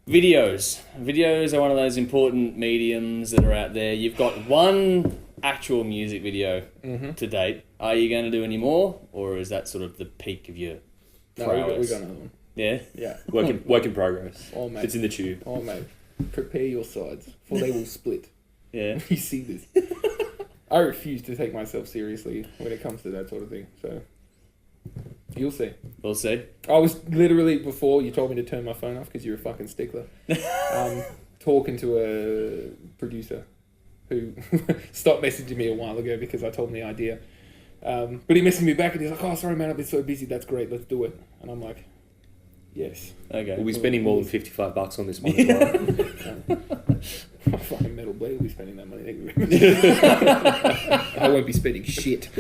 Videos are one of those important mediums that are out there. You've got one actual music video to date. Are you going to do any more, or is that sort of the peak of your No, prowess? we got another one. Yeah. Yeah. Work in progress. Oh, mate. It's in the tube. Oh, mate. Prepare your sides, for they will split. Yeah. You see this. I refuse to take myself seriously when it comes to that sort of thing. So, you'll see. We'll see. I was literally, before you told me to turn my phone off because you're a fucking stickler, talking to a producer who stopped messaging me a while ago because I told him the idea. But he messaged me back and he's like, oh, sorry, man, I've been so busy. That's great. Let's do it. And I'm like, yes. Okay. We'll be spending more than $55 on this one as well. My fucking Metal Blade will be spending that money. Thank you very much. I won't be spending shit.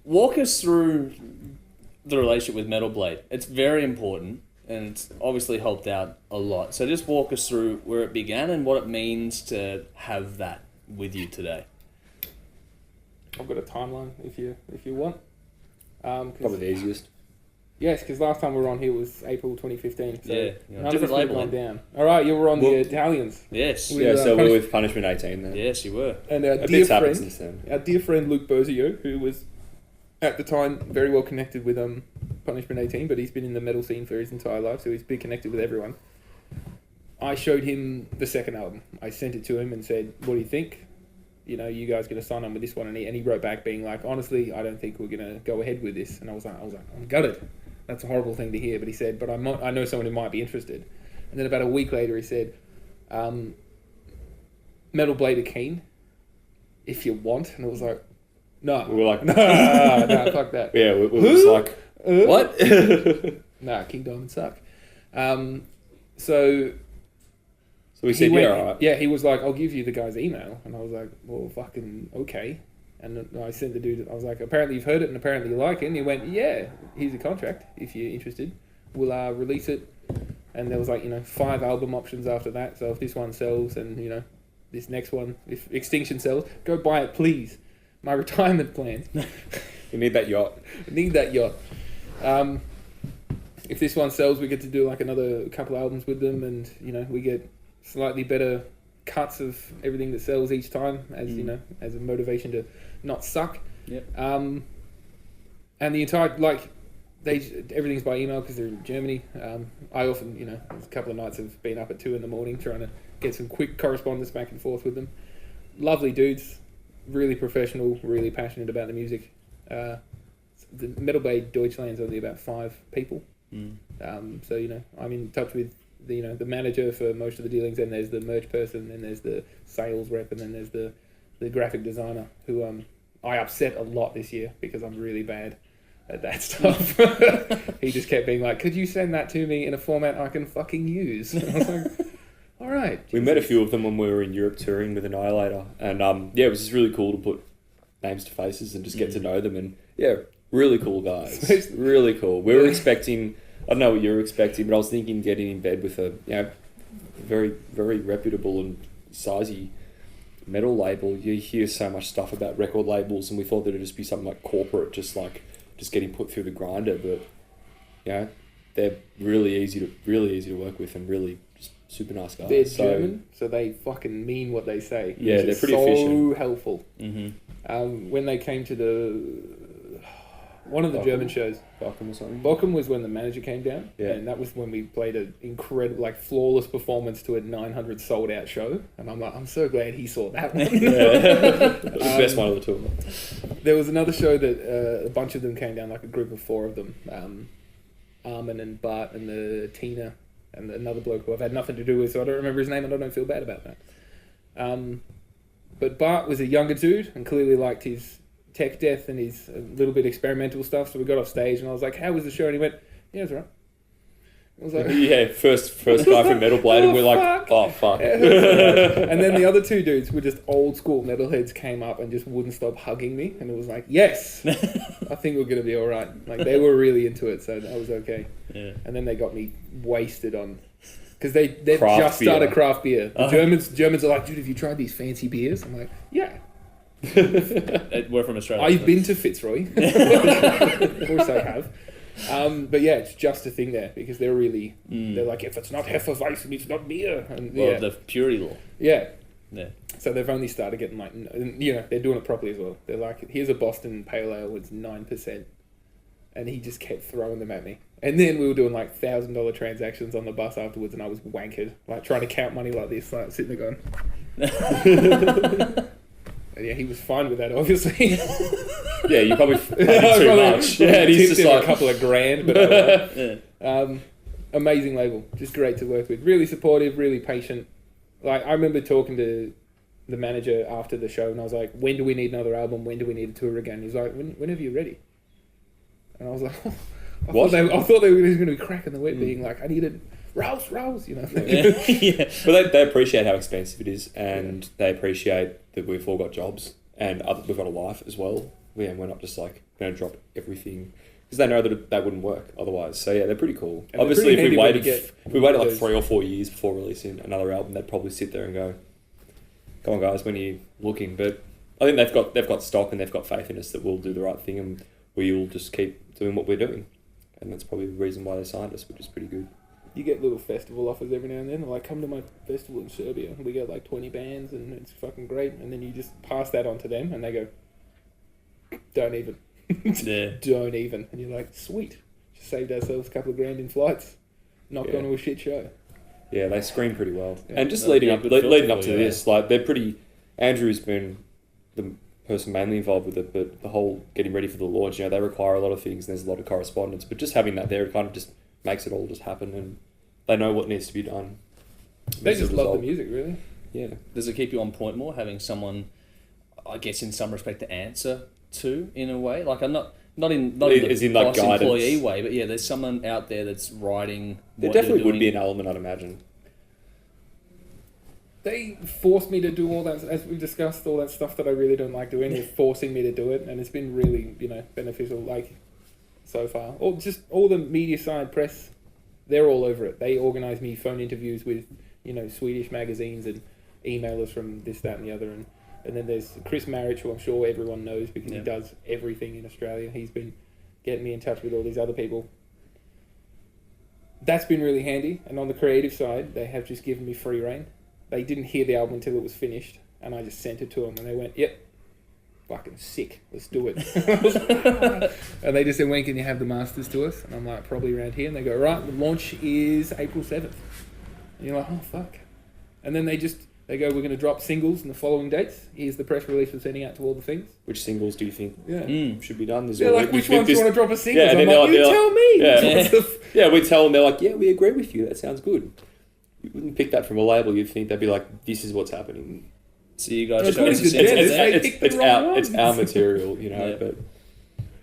Walk us through the relationship with Metal Blade. It's very important, and it's obviously helped out a lot. So just walk us through where it began and what it means to have that with you today. I've got a timeline if you want. 'Cause- Probably the easiest. Yes, because last time we were on here was April 2015. So Yeah, none of different this would have label. gone down. All right, you were on the Well- Italians. Yes. We- Yeah, so Punish- we're with Punishment 18 then. Yes, you were. And our A dear bit's happened friend, since then. our dear friend Luke Bozio, who was at the time very well connected with Punishment 18, but he's been in the metal scene for his entire life, so he's been connected with everyone. I showed him the second album. I sent it to him and said, "What do you think? You guys going to sign on with this one?" And he wrote back being like, "Honestly, I don't think we're going to go ahead with this." And I was like, "I'm gutted. That's a horrible thing to hear." But he said, "But I know someone who might be interested." And then about a week later, he said, "Metal Blade are keen, if you want." And it was like, "No." We were like, No, fuck that. yeah, we were just like, what? Nah, King Diamond suck. So So we said, all right. Yeah, he was like, I'll give you the guy's email. And I was like, well, fucking okay. And I sent the dude, I was like, apparently you've heard it and apparently you like it. And he went, yeah, here's a contract if you're interested. We'll release it. And there was like, 5 album options after that. So if this one sells and, this next one, if Extinction sells, go buy it, please. My retirement plan. You need that yacht. I need that yacht. If this one sells, we get to do like another couple albums with them, and we get slightly better cuts of everything that sells each time, as as a motivation to not suck. Yep. And the entire everything's by email because they're in Germany. I often a couple of nights have been up at 2 a.m. trying to get some quick correspondence back and forth with them. Lovely dudes, really professional, really passionate about the music. The Metal Blade Deutschland's only about 5 people. So I'm in touch with the manager for most of the dealings, and there's the merch person, and there's the sales rep, and then there's the graphic designer who I upset a lot this year because I'm really bad at that stuff. He just kept being like, could you send that to me in a format I can fucking use? And I was like, all right. We met a few of them when we were in Europe touring with Annihilator, and it was just really cool to put names to faces and just get to know them, and really cool guys. Really cool. We were expecting, I don't know what you were expecting, but I was thinking getting in bed with a very, very reputable and sizey metal label. You hear so much stuff about record labels, and we thought that it'd just be something like corporate, just getting put through the grinder, but they're really easy to work with and really just super nice guys. They're German, so they fucking mean what they say. Yeah, they're pretty efficient. So helpful. Mm-hmm. When they came to one of the German shows, Bochum or something. Bochum was when the manager came down, and that was when we played an incredible, flawless performance to a 900 sold out show. And I'm like, I'm so glad he saw that one. The best one of the tour. There was another show that a bunch of them came down, like a group of 4 of them, Armin and Bart and the Tina and another bloke who I've had nothing to do with, so I don't remember his name and I don't feel bad about that. But Bart was a younger dude and clearly liked his tech death and his a little bit experimental stuff, so we got off stage and I was like, how was the show? And he went, yeah, it's all right. I was like, first guy from Metal Blade, and we're like, oh fuck. And then the other 2 dudes were just old school metalheads, came up and just wouldn't stop hugging me, and it was like, yes, I think we're gonna be all right. Like they were really into it, so that was okay. Yeah. And then they got me wasted on, because they've Craft just started beer. craft beer. The Germans are like, dude, have you tried these fancy beers? I'm like, yeah. We're from Australia. I've been to Fitzroy. Of course I have. But yeah, it's just a thing there because they're really they're like, if it's not Hefeweizen, it's not beer. And the purity law. Yeah. Yeah. So they've only started getting they're doing it properly as well. They're like, here's a Boston Pale Ale, it's 9%, and he just kept throwing them at me. And then we were doing $1,000 transactions on the bus afterwards, and I was wankered, trying to count money like this, sitting there going. And yeah, he was fine with that, obviously. Yeah, you probably paid too much. Yeah, and he's just a couple of grand, but amazing label, just great to work with. Really supportive, really patient. I remember talking to the manager after the show, and I was like, "When do we need another album? When do we need a tour again?" He's like, "Whenever you're ready." And I was like, I thought they were going to be cracking the whip, being like, "I needed Rouse, Yeah. But they appreciate how expensive it is, and they appreciate that we've all got jobs and we've got a life as well. We're not just going to drop everything, because they know that that wouldn't work otherwise. So yeah, they're pretty cool. And obviously, pretty if we waited 3 or 4 years before releasing another album, they'd probably sit there and go, "Come on, guys, when are you looking?" But I think they've got stock and they've got faith in us that we'll do the right thing, and we'll just keep doing what we're doing. And that's probably the reason why they signed us, which is pretty good. You get little festival offers every now and then. Like, come to my festival in Serbia. We get 20 bands and it's fucking great. And then you just pass that on to them and they go, don't even. Yeah. Don't even. And you're like, sweet. Just saved ourselves a couple of grand in flights. Not gone to a shit show. Yeah, they scream pretty well. Yeah. And just That'll leading up to you, this, they're pretty... Andrew's been the person mainly involved with it, but the whole getting ready for the launch, they require a lot of things and there's a lot of correspondence. But just having that there, it kind of just makes it all just happen, and they know what needs to be done. They just love the music, really. Yeah. Does it keep you on point more, having someone, I guess, in some respect, to answer to, in a way? Like, I'm not in the boss employee way, but yeah, there's someone out there that's writing. There definitely would be an element, I'd imagine. They forced me to do all that, as we discussed, all that stuff that I really don't like doing. They're forcing me to do it, and it's been really, beneficial, like, so far. Or just all the media side press, they're all over it. They organise me phone interviews with, Swedish magazines and emailers from this, that, and the other. And then there's Chris Marriage, who I'm sure everyone knows because he does everything in Australia. He's been getting me in touch with all these other people. That's been really handy. And on the creative side, they have just given me free rein. They didn't hear the album until it was finished, and I just sent it to them, and they went, "Yep, fucking sick, let's do it." And they just said, "When can you have the masters to us?" And I'm like, "Probably around here." And they go, "Right, the launch is April 7th. And you're like, "Oh, fuck." And then they go, "We're going to drop singles in the following dates. Here's the press release we're sending out to all the things." Which singles do you think should be done? They're like, "Which ones do you want to drop a single?" Yeah, I'm like, "You tell me." Yeah, we tell them, they're like, "Yeah, we agree with you, that sounds good." You wouldn't pick that from a label. You'd think they'd be like, "This is what's happening." So you guys, it's our material, Yeah. But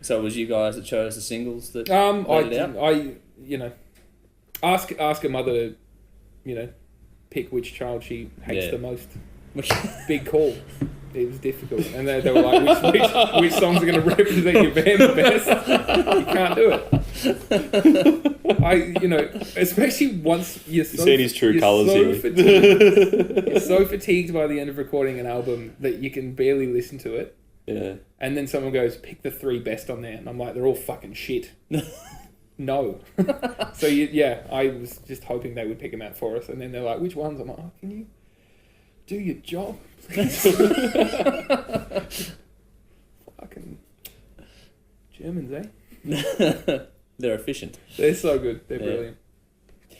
so it was you guys that chose the singles that ask a mother to, pick which child she hates the most. Big call. It was difficult, and they were like, which songs are going to represent your band the best? You can't do it. Especially once you're seen his true colours here. You're so fatigued by the end of recording an album that you can barely listen to it. Yeah. And then someone goes, "Pick the 3 best on there," and I'm like, "They're all fucking shit." No. So I was just hoping they would pick them out for us, and then they're like, "Which ones?" I'm like, "Oh, can you do your job, please?" Fucking Germans, eh? They're efficient. They're so good. They're brilliant.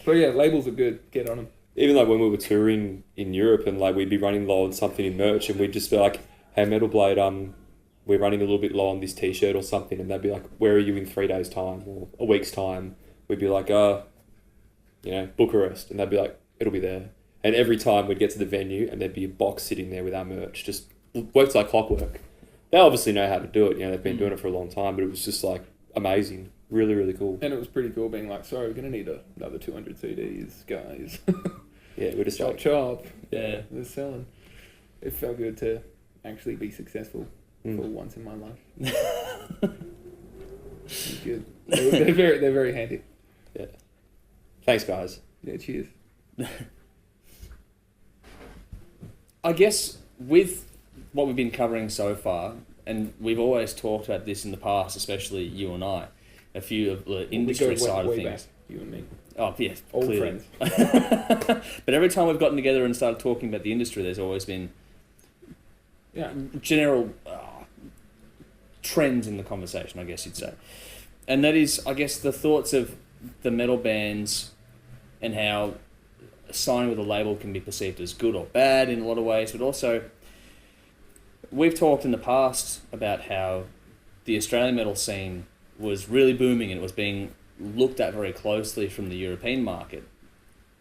But labels are good. Get on them. Even like when we were touring in Europe, and like we'd be running low on something in merch, and we'd just be like, "Hey, Metal Blade, we're running a little bit low on this T-shirt or something," and they'd be like, "Where are you in 3 days' time or a week's time?" We'd be like, Bucharest," and they'd be like, "It'll be there." And every time we'd get to the venue, and there'd be a box sitting there with our merch, just works like clockwork. They obviously know how to do it. They've been doing it for a long time, but it was just like amazing, really, really cool. And it was pretty cool being like, "Sorry, we're gonna need another 200 CDs, guys." Yeah, we're just chop. Yeah, they're selling. It felt good to actually be successful for once in my life. It's good. They're very handy. Yeah. Thanks, guys. Yeah, cheers. I guess with what we've been covering so far, and we've always talked about this in the past, especially you and I, a few of the industry side of things. Back, you and me. Oh, yes, old clearly. friends. But every time we've gotten together and started talking about the industry, there's always been general trends in the conversation, I guess you'd say. And that is, I guess, the thoughts of the metal bands and how signing with a label can be perceived as good or bad in a lot of ways, but also we've talked in the past about how the Australian metal scene was really booming and it was being looked at very closely from the European market.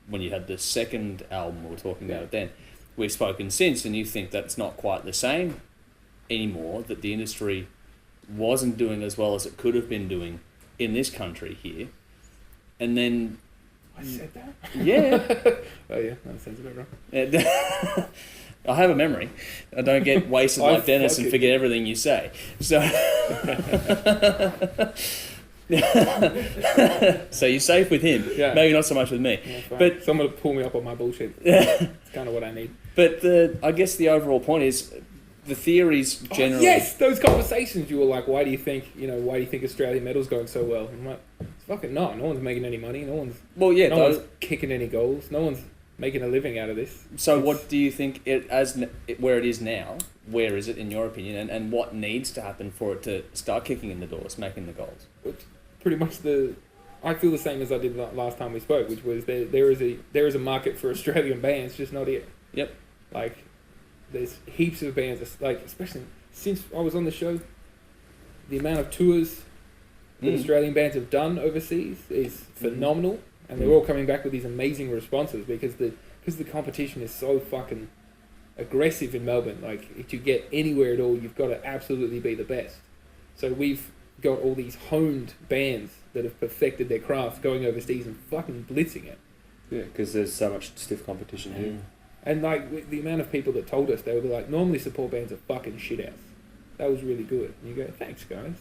When you had the second album, we were talking about it then. We've spoken since, and you think that's not quite the same anymore, that the industry wasn't doing as well as it could have been doing in this country here. And then... I said that? Yeah. Oh yeah, that sounds about right. I have a memory. I don't get wasted like Dennis and forget everything you say. So... So you're safe with him, maybe not so much with me. Yeah, but someone to pull me up on my bullshit. It's kind of what I need. But I guess the overall point is the theories generally. Yes, those conversations. You were like, "Why do you think Australian metal's going so well?" And I'm like, "It's fucking not. No one's making any money. No one's one's kicking any goals. No one's making a living out of this." So what do you think where it is now? Where is it in your opinion, and what needs to happen for it to start kicking in the doors, making the goals? Pretty much I feel the same as I did last time we spoke, which was there is a market for Australian bands, just not here. Yep. Like, there's heaps of bands, like, especially since I was on the show, the amount of tours that Australian bands have done overseas is phenomenal, and they're all coming back with these amazing responses because the competition is so fucking aggressive in Melbourne. Like, if you get anywhere at all, you've got to absolutely be the best. So we've got all these honed bands that have perfected their craft going overseas and fucking blitzing it. Yeah, because there's so much stiff competition here. And like the amount of people that told us, they were like, normally support bands are fucking shit house. That was really good. And you go, thanks guys,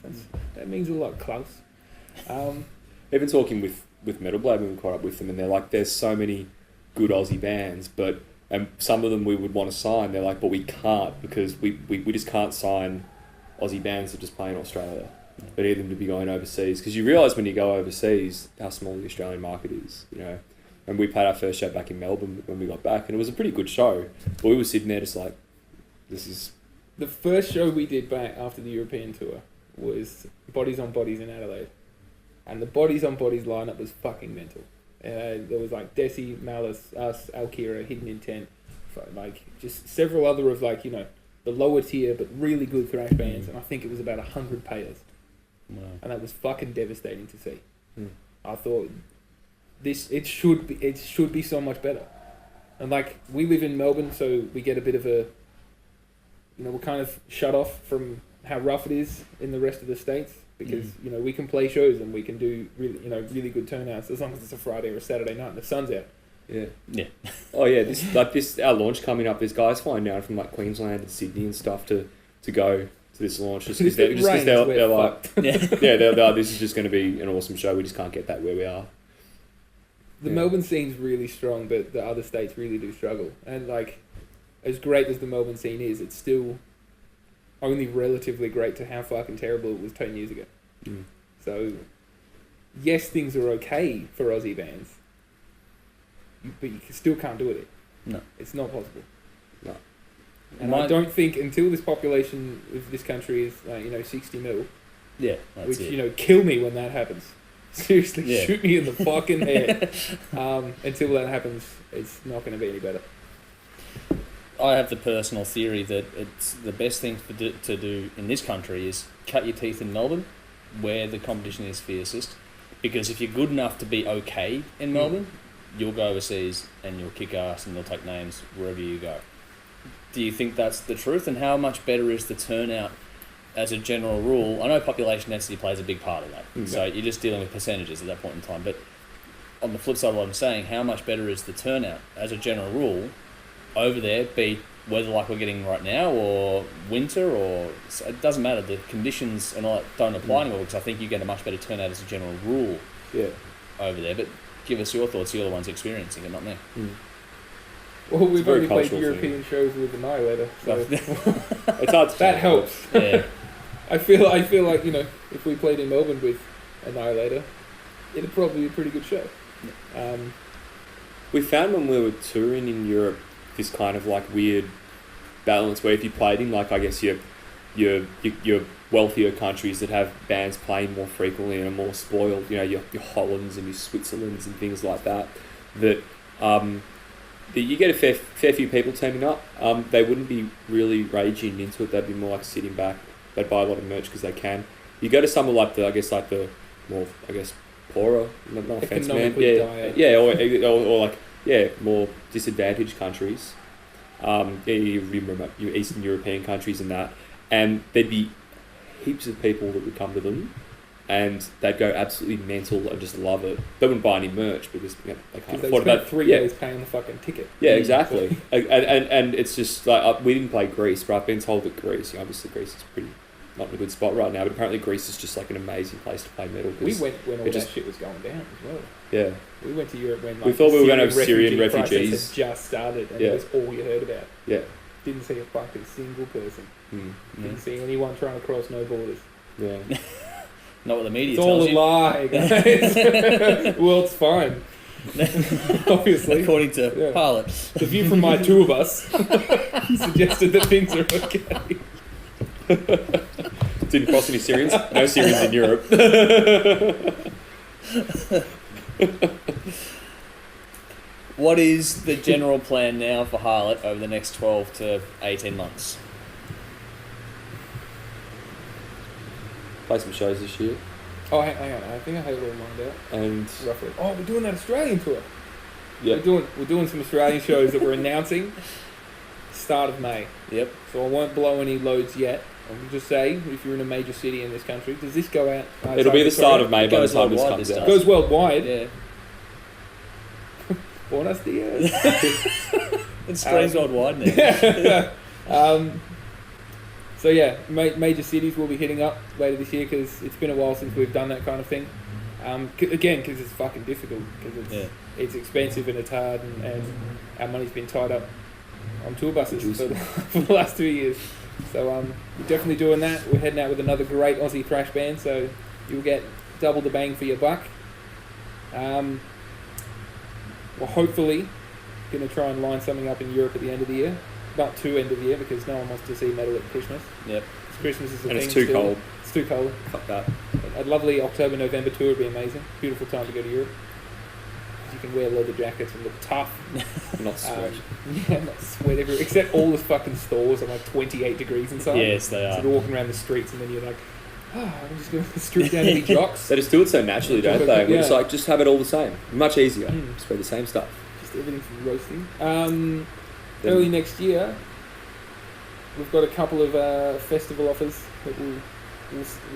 that means a lot, Klaus. Even talking with Metal Blade when we caught up with them, and they're like, there's so many good Aussie bands, but some of them we would want to sign. They're like, but we can't because we just can't sign Aussie bands that just play in Australia. But need them to be going overseas, because you realise when you go overseas how small the Australian market is, you know. And we played our first show back in Melbourne when we got back, and it was a pretty good show. But we were sitting there just like, this is... The first show we did back after the European tour was Bodies on Bodies in Adelaide. And the Bodies on Bodies lineup was fucking mental. There was like Desi, Malice, us, Alkira, Hidden Intent, like just several other of like, you know, the lower tier but really good thrash bands. And I think it was about 100 payers. Wow. And that was fucking devastating to see. I thought it should be so much better. And like we live in Melbourne, so we get a bit of a, you know, we're kind of shut off from how rough it is in the rest of the states, because you know we can play shows and we can do really good turnouts as long as it's a Friday or a Saturday night and the sun's out. Yeah. Oh yeah, this our launch coming up. There's guys flying down from like Queensland and Sydney and stuff to go to this launch just because they're like, they're this is just going to be an awesome show. We just can't get that where we are. The Melbourne scene's really strong, but the other states really do struggle. And like, as great as the Melbourne scene is, it's still only relatively great to how fucking terrible it was 10 years ago. So, yes, things are okay for Aussie bands, but you still can't do it. No. It's not possible. No. And I don't think until this population of this country is, 60 mil, that's which, kill me when that happens. Seriously, shoot me in the fucking head. Until that happens, it's not going to be any better. I have the personal theory that it's the best thing to do in this country is cut your teeth in Melbourne, where the competition is fiercest. Because if you're good enough to be okay in Melbourne, you'll go overseas and you'll kick ass and you'll take names wherever you go. Do you think that's the truth? And how much better is the turnout as a general rule? I know population density plays a big part of that. So you're just dealing with percentages at that point in time. But on the flip side of what I'm saying, how much better is the turnout as a general rule over there, be weather like we're getting right now or winter, or it doesn't matter, the conditions and all that don't apply anymore, because I think you get a much better turnout as a general rule over there. But give us your thoughts. You're the ones experiencing it, not me. Well, we've only played European shows with Annihilator, so it's hard to that helps. Yeah. I feel like, if we played in Melbourne with Annihilator, it'd probably be a pretty good show. We found when we were touring in Europe this kind of like weird balance where if you played in like, I guess your wealthier countries that have bands playing more frequently and are more spoiled, your Hollands and your Switzerlands and things like that, that you get a fair few people turning up. They wouldn't be really raging into it. They'd be more like sitting back. They'd buy a lot of merch because they can. You go to somewhere like the more, poorer, no offense, man. More disadvantaged countries. Your Eastern European countries and that. And there'd be heaps of people that would come to them, and they'd go absolutely mental and just love it. They wouldn't buy any merch because they can't afford that. 3 days paying the fucking ticket. Yeah, exactly. and it's just like we didn't play Greece, but I've been told that Greece, obviously Greece is pretty not in a good spot right now, but apparently Greece is just like an amazing place to play metal. We went when all that shit was going down as well. Yeah. We went to Europe when we thought we were going to have Syrian refugees. Had just started, and it was all you heard about. Yeah. Didn't see a fucking single person. Didn't Yeah. see anyone trying to cross no borders. Yeah. Not what the media It's tells all you. a lie, guys. Well, it's fine. Obviously. According to Harlott. The view from my two of us suggested that things are okay. Didn't cross any Syrians? No Syrians in Europe. What is the general plan now for Harlott over the next 12 to 18 months? Play some shows this year. Oh, hang on. I think I had it all lined out. And Roughly. Oh, we're doing that Australian tour. yeah. We're doing some Australian shows that we're announcing start of May. Yep. So I won't blow any loads yet. I'll just say, if you're in a major city in this country, does this go out? It'll be the start of May by the time this comes out. It goes worldwide. Yeah. Buenos dias. It streams worldwide now. So yeah, major cities will be hitting up later this year because it's been a while since we've done that kind of thing. Again, because it's fucking difficult, because it's expensive and it's hard, and our money's been tied up on tour buses for the last 2 years. So we're definitely doing that. We're heading out with another great Aussie thrash band, so you'll get double the bang for your buck. We're hopefully going to try and line something up in Europe at the end of the year. Not too end of the year, because no one wants to see metal at Christmas. Yep. Christmas is the And thing. it's too still. cold. It's too cold. Fuck that. A lovely October-November tour would be amazing. Beautiful time to go to Europe. You can wear leather jackets and look tough. Not sweat. Not sweat everywhere. Except all the fucking stores are like 28 degrees inside. Yes, they So are. you're walking around the streets and then you're like, I'm just going to strip down to be jocks. They just do it so naturally, don't they? We're just Yeah. like, just have it all the same. Much easier. Just wear the same stuff. Just everything from roasting. Early next year, we've got a couple of festival offers that we'll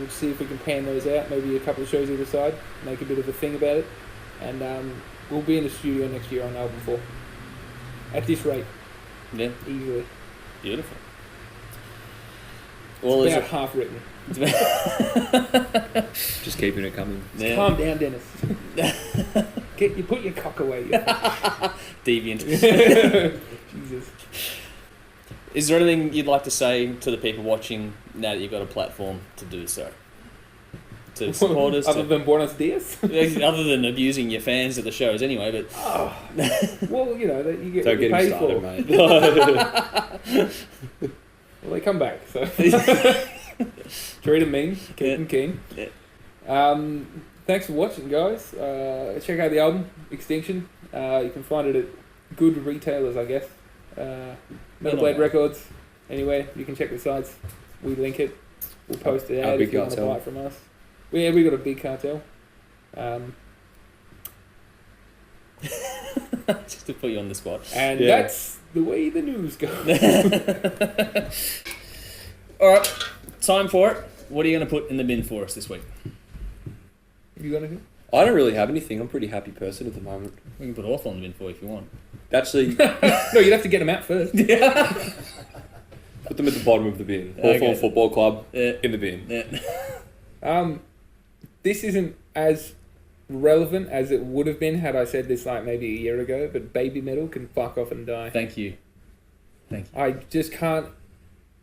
see if we can pan those out. Maybe a couple of shows either side, make a bit of a thing about it, and we'll be in the studio next year on album 4. At this rate, Yeah, easily. beautiful. Well, It's is about half written. Just keeping it coming. Yeah. Calm down, Dennis. Put your cock away. Deviant. Jesus. Is there anything you'd like to say to the people watching now that you've got a platform to do so? To supporters? Other than Buenos Dias? Other than abusing your fans at the shows anay, but... Well, you know, you get Don't what you get him pay started, for. mate. Well, they come back, so... Treat them mean, keep them keen. Yeah. Thanks for watching, guys. Check out the album, Extinction. You can find it at good retailers, I guess. Metal Blade Records. Anyway, you can check the sites. We link it. We'll post it Our out big if you want to cartel. buy it from us. We got a big cartel. Just to put you on the spot. And Yeah. that's the way the news goes. Alright, time for it. What are you going to put in the bin for us this week? You got anything? I don't really have anything. I'm a pretty happy person at the moment. We can put Hawthorne in the bin for you if you want. Actually, No, you'd have to get them out first. put them at the bottom of the bin. Okay. Hawthorne Football Club Yeah. in the bin. Yeah. This isn't as relevant as it would have been had I said this like maybe a year ago, but baby metal can fuck off and die. Thank you. I just can't...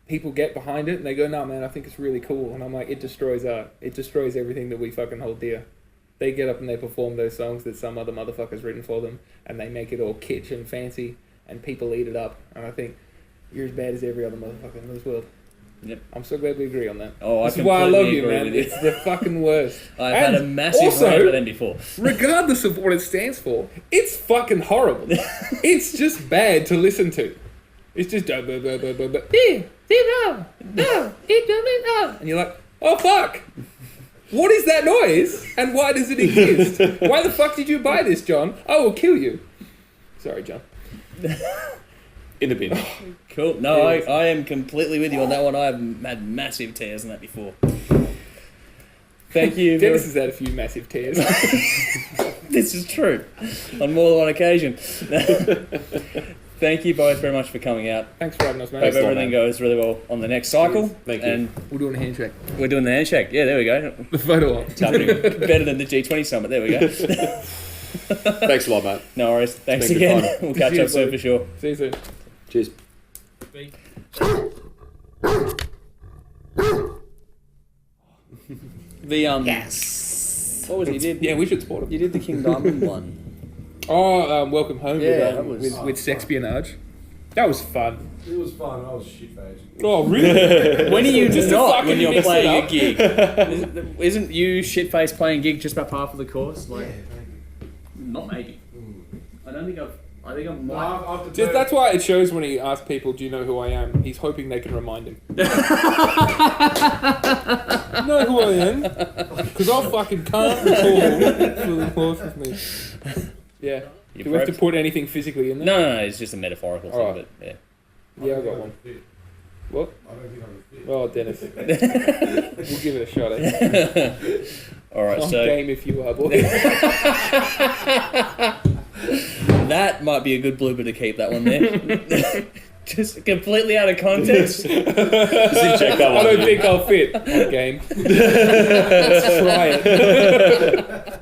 People get behind it and they go, no man, I think it's really cool. And I'm like, it destroys art. It destroys everything that we fucking hold dear. They get up and they perform those songs that some other motherfucker's written for them, and they make it all kitsch and fancy, and people eat it up. And I think you're as bad as every other motherfucker in this world. Yep. I'm so glad we agree on that. Oh, This I is why I love completely you, agree man. with you. It's the fucking worst. I've had a And massive also, rant about them before. regardless of what it stands for, it's fucking horrible. It's just bad to listen to. It's just and you're like, oh fuck, what is that noise and why does it exist? Why the fuck did you buy this, John? I will kill you. Sorry, John. In the bin. Cool. No, I am completely with you on that one. I've had massive tears on that before. Thank you. Dennis has had a few massive tears. This is true. On more than one occasion. Thank you both very much for coming out. Thanks for having us, Hope man. everything goes really well on the next cycle. Thank you. And We're doing a handshake. we're doing the handshake. Yeah, there we go. The photo op. It's happening better than the G20 summit. There we go. Thanks a lot, mate. No worries. Thanks Thank you, again. Connor. We'll catch up Cheers, soon buddy. for sure. See you soon. Cheers. The yes. What was it? You did? Yeah, we should support him. You did the King Diamond one. Oh, Welcome Home Yeah, that was- with Sexpionage. That was fun. It was fun. I was shit-faced. Oh, really? When are you Just to not fucking when you're mix it playing a up. gig? Isn't you shit-faced playing gig just about half of the course? Like, not maybe. I think I'm No, might. after Just, that's why it shows when he asks people, do you know who I am? He's hoping they can remind him. You know who I am? Because I fucking can't recall for the horse with me. Yeah. You Do we have to prepped? put anything physically in there? No, it's just a metaphorical thing, Alright. but yeah. Yeah, I got one. What? I don't think I'm fit. Oh, Dennis. We'll give it a shot, eh? All right, I'm so game if you are, boy. that might be a good blooper to keep that one there. Just completely out of context. Check that I one. don't think I'll fit. I'm game. Let's try it.